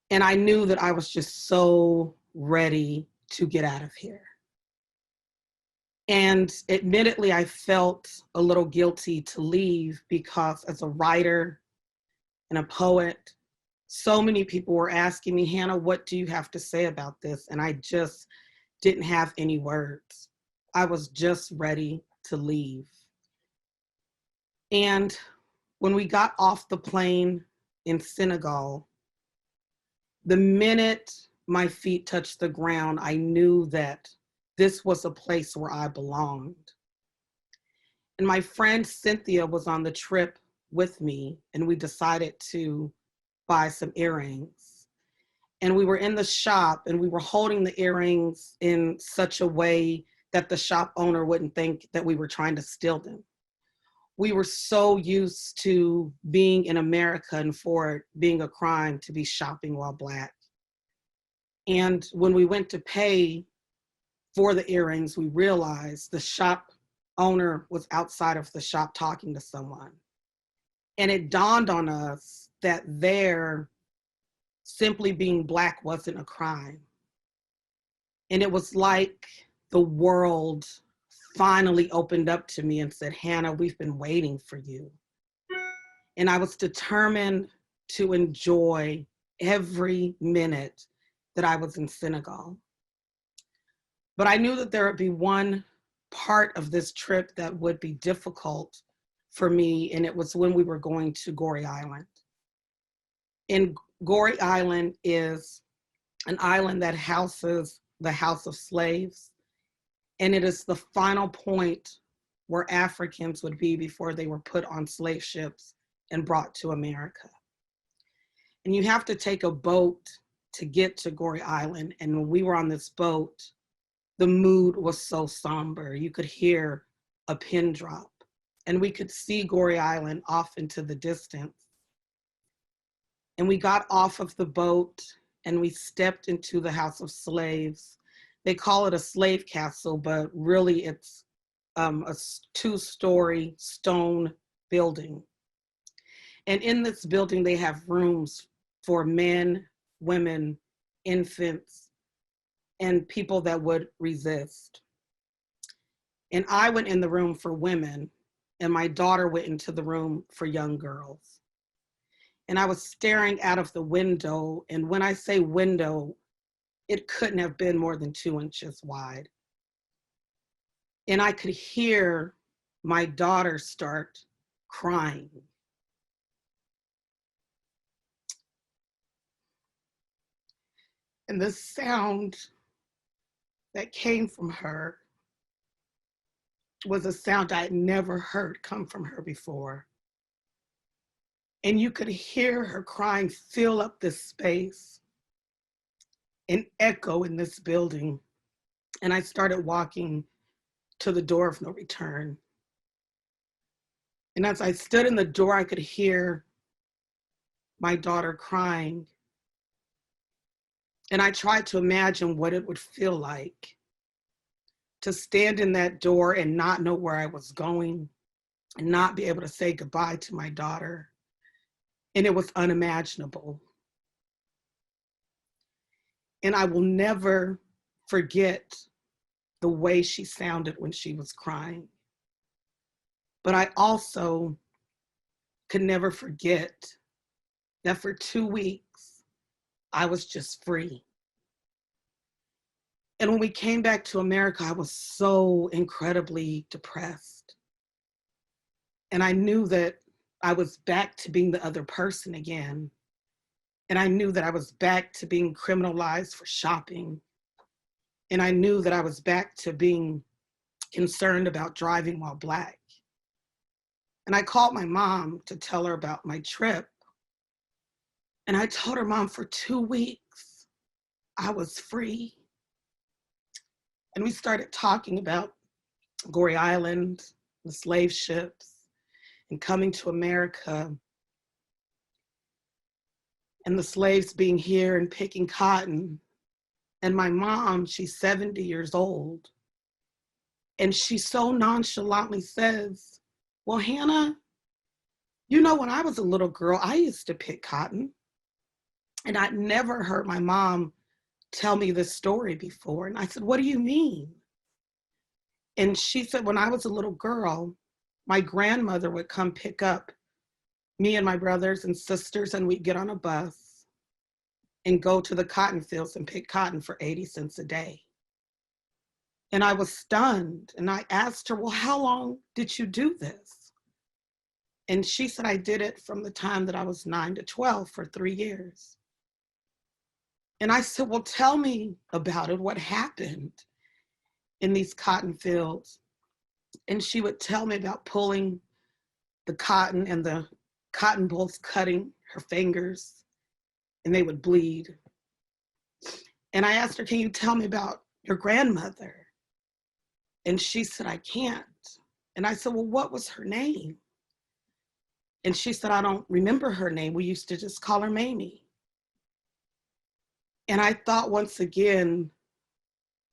And I knew that I was just so ready to get out of here. And admittedly, I felt a little guilty to leave because as a writer and a poet, so many people were asking me, "Hannah, what do you have to say about this?" And I just didn't have any words. I was just ready to leave. And when we got off the plane in Senegal, the minute my feet touched the ground, I knew that this was a place where I belonged. And my friend Cynthia was on the trip with me, and we decided to buy some earrings. And we were in the shop, and we were holding the earrings in such a way that the shop owner wouldn't think that we were trying to steal them. We were so used to being in America and for it being a crime to be shopping while Black. And when we went to pay, for the earrings, we realized the shop owner was outside of the shop talking to someone. And it dawned on us that there, simply being Black wasn't a crime. And it was like the world finally opened up to me and said, Hannah, we've been waiting for you. And I was determined to enjoy every minute that I was in Senegal. But I knew that there would be one part of this trip that would be difficult for me, and it was when we were going to Gorée Island. And Gorée Island is an island that houses the House of Slaves, and it is the final point where Africans would be before they were put on slave ships and brought to America. And you have to take a boat to get to Gorée Island, and when we were on this boat, the mood was so somber. You could hear a pin drop, and we could see Gorée Island off into the distance. And we got off of the boat and we stepped into the House of Slaves. They call it a slave castle, but really it's a 2-story stone building. And in this building, they have rooms for men, women, infants, and people that would resist. And I went in the room for women, and my daughter went into the room for young girls. And I was staring out of the window, and when I say window, it couldn't have been more than 2 inches wide. And I could hear my daughter start crying. And the sound that came from her was a sound I had never heard come from her before. And you could hear her crying fill up this space and echo in this building. And I started walking to the door of no return. And as I stood in the door, I could hear my daughter crying. And I tried to imagine what it would feel like to stand in that door and not know where I was going and not be able to say goodbye to my daughter. And it was unimaginable. And I will never forget the way she sounded when she was crying. But I also could never forget that for 2 weeks, I was just free. And when we came back to America, I was so incredibly depressed. And I knew that I was back to being the other person again. And I knew that I was back to being criminalized for shopping. And I knew that I was back to being concerned about driving while Black. And I called my mom to tell her about my trip. And I told her, Mom, for 2 weeks, I was free. And we started talking about Gorée Island, the slave ships, and coming to America, and the slaves being here and picking cotton. And my mom, she's 70 years old, and she so nonchalantly says, well, Hannah, you know, when I was a little girl, I used to pick cotton. And I'd never heard my mom tell me this story before. And I said, what do you mean? And she said, when I was a little girl, my grandmother would come pick up me and my brothers and sisters, and we'd get on a bus and go to the cotton fields and pick cotton for 80 cents a day. And I was stunned. And I asked her, well, how long did you do this? And she said, I did it from the time that I was 9 to 12 for 3 years. And I said, well, tell me about it. What happened in these cotton fields? And she would tell me about pulling the cotton and the cotton bolts cutting her fingers, and they would bleed. And I asked her, can you tell me about your grandmother? And she said, I can't. And I said, well, what was her name? And she said, I don't remember her name. We used to just call her Mamie. And I thought once again,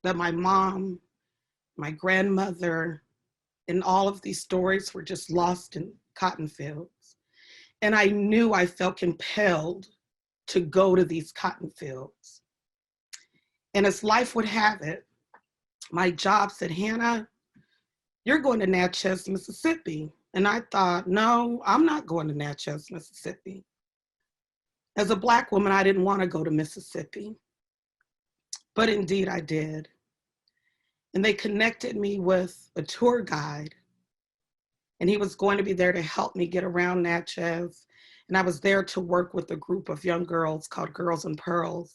that my mom, my grandmother, and all of these stories were just lost in cotton fields. And I knew I felt compelled to go to these cotton fields. And as life would have it, my job said, Hannah, you're going to Natchez, Mississippi. And I thought, no, I'm not going to Natchez, Mississippi. As a Black woman, I didn't want to go to Mississippi, but indeed I did. And they connected me with a tour guide, and he was going to be there to help me get around Natchez. And I was there to work with a group of young girls called Girls and Pearls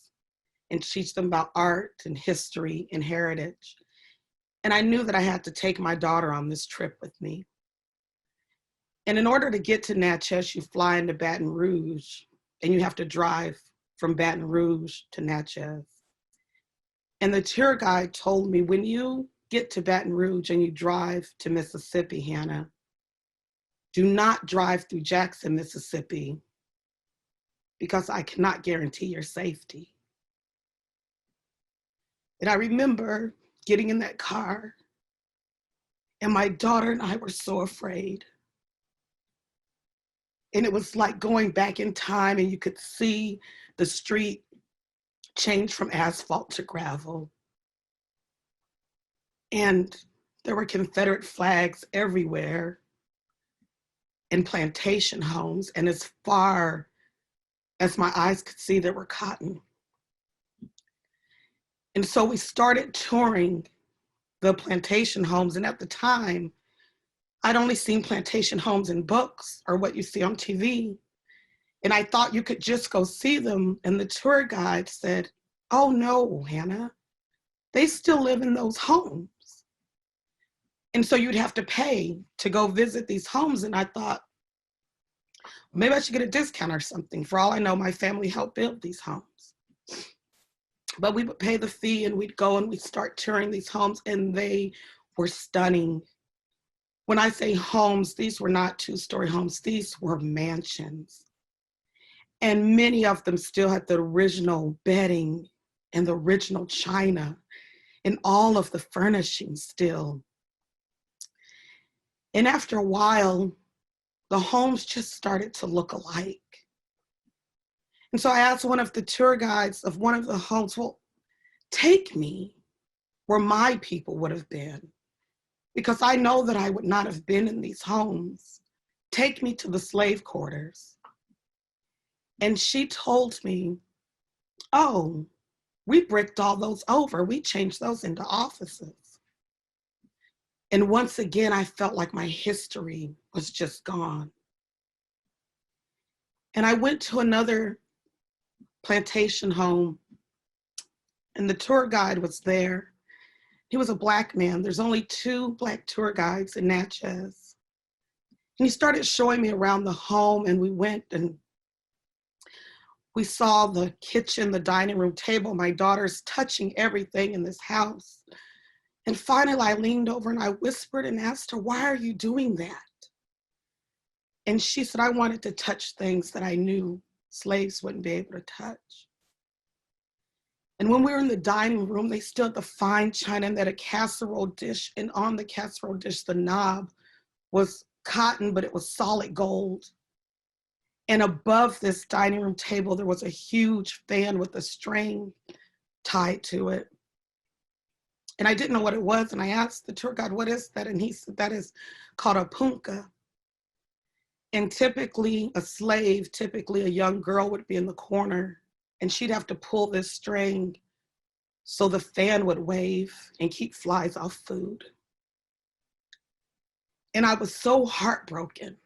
and teach them about art and history and heritage. And I knew that I had to take my daughter on this trip with me. And in order to get to Natchez, you fly into Baton Rouge, and you have to drive from Baton Rouge to Natchez. And the tour guide told me, when you get to Baton Rouge and you drive to Mississippi, Hannah, do not drive through Jackson, Mississippi, because I cannot guarantee your safety. And I remember getting in that car, and my daughter and I were so afraid. And it was like going back in time, and you could see the street change from asphalt to gravel. And there were Confederate flags everywhere and plantation homes. And as far as my eyes could see, there were cotton. And so we started touring the plantation homes. And at the time, I'd only seen plantation homes in books or what you see on TV. And I thought you could just go see them. And the tour guide said, oh no, Hannah, they still live in those homes. And so you'd have to pay to go visit these homes. And I thought, maybe I should get a discount or something. For all I know, my family helped build these homes. But we would pay the fee, and we'd go and we'd start touring these homes, and they were stunning. When I say homes, these were not two-story homes. These were mansions. And many of them still had the original bedding and the original china and all of the furnishings still. And after a while, the homes just started to look alike. And so I asked one of the tour guides of one of the homes, well, take me where my people would have been, because I know that I would not have been in these homes. Take me to the slave quarters. And she told me, oh, we bricked all those over. We changed those into offices. And once again, I felt like my history was just gone. And I went to another plantation home, and the tour guide was there. He was a Black man. There's only 2 Black tour guides in Natchez. And he started showing me around the home, and we went and we saw the kitchen, the dining room table. My daughter's touching everything in this house. And finally, I leaned over and I whispered and asked her, why are you doing that? And she said, I wanted to touch things that I knew slaves wouldn't be able to touch. And when we were in the dining room, they still had the fine china, and they had a casserole dish. And on the casserole dish, the knob was cotton, but it was solid gold. And above this dining room table, there was a huge fan with a string tied to it. And I didn't know what it was. And I asked the tour guide, what is that? And he said, that is called a punka. And typically a slave, typically a young girl would be in the corner, and she'd have to pull this string so the fan would wave and keep flies off food. And I was so heartbroken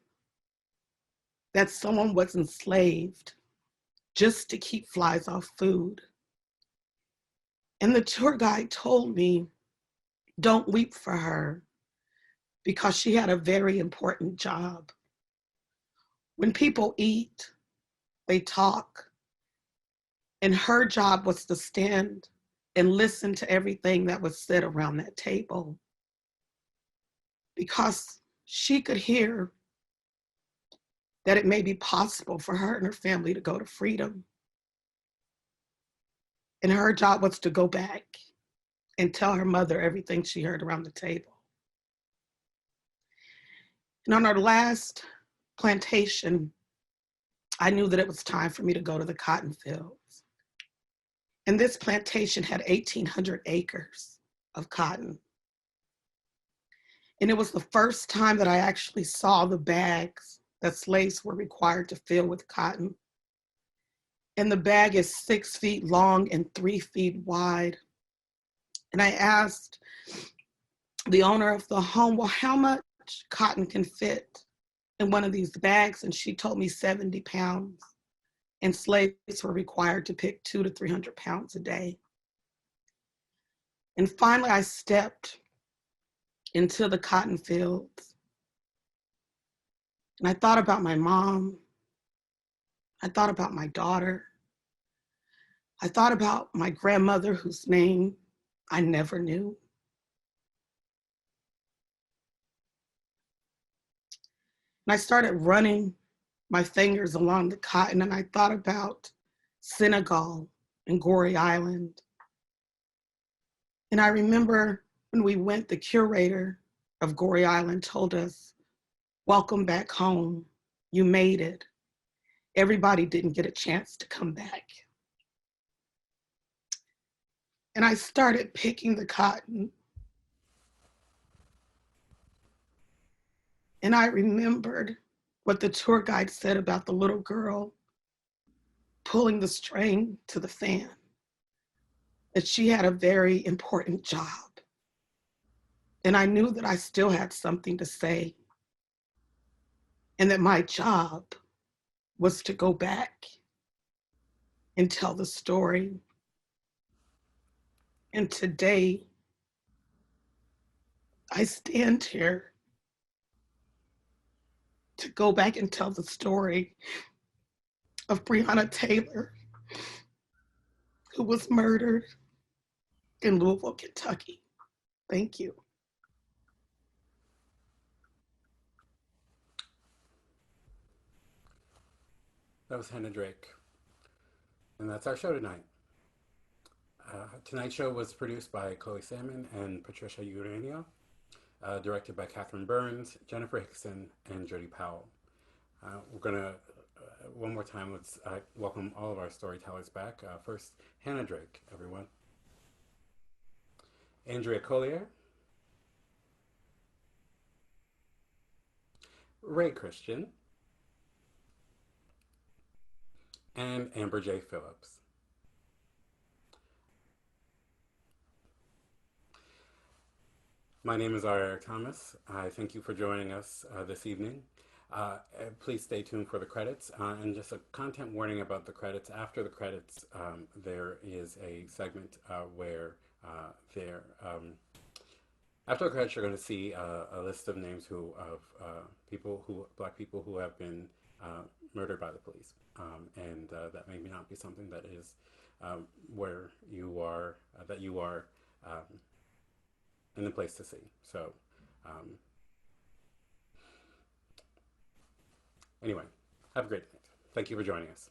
that someone was enslaved just to keep flies off food. And the tour guide told me, don't weep for her, because she had a very important job. When people eat, they talk. And her job was to stand and listen to everything that was said around that table, because she could hear that it may be possible for her and her family to go to freedom. And her job was to go back and tell her mother everything she heard around the table. And on our last plantation, I knew that it was time for me to go to the cotton fields. And this plantation had 1,800 acres of cotton. And it was the first time that I actually saw the bags that slaves were required to fill with cotton. And the bag is 6 feet long and 3 feet wide. And I asked the owner of the home, well, how much cotton can fit in one of these bags? And she told me 70 pounds. And slaves were required to pick 200 to 300 pounds a day. And finally, I stepped into the cotton fields. And I thought about my mom. I thought about my daughter. I thought about my grandmother, whose name I never knew. And I started running my fingers along the cotton, and I thought about Senegal and Goree Island. And I remember when we went, the curator of Goree Island told us, welcome back home, you made it. Everybody didn't get a chance to come back. And I started picking the cotton. And I remembered what the tour guide said about the little girl pulling the string to the fan, that she had a very important job. And I knew that I still had something to say, and that my job was to go back and tell the story. And today, I stand here to go back and tell the story of Breonna Taylor, who was murdered in Louisville, Kentucky. Thank you. That was Hannah Drake. And that's our show tonight. Tonight's show was produced by Chloe Salmon and Patricia Ureña, directed by Catherine Burns, Jenifer Hixson, and Jodi Powell. We're going to, one more time, let's welcome all of our storytellers back. First, Hannah Drake, everyone. Andrea Collier. Ray Christian. And Amber J. Phillips. My name is R. Eric Thomas. I thank you for joining us this evening. Please stay tuned for the credits. And just a content warning about the credits. After the credits, there is a segment where after the credits, you're going to see a list of names of Black people who have been murdered by the police. And that may not be something that is where you are, that you are in the place to see. So anyway, have a great night. Thank you for joining us.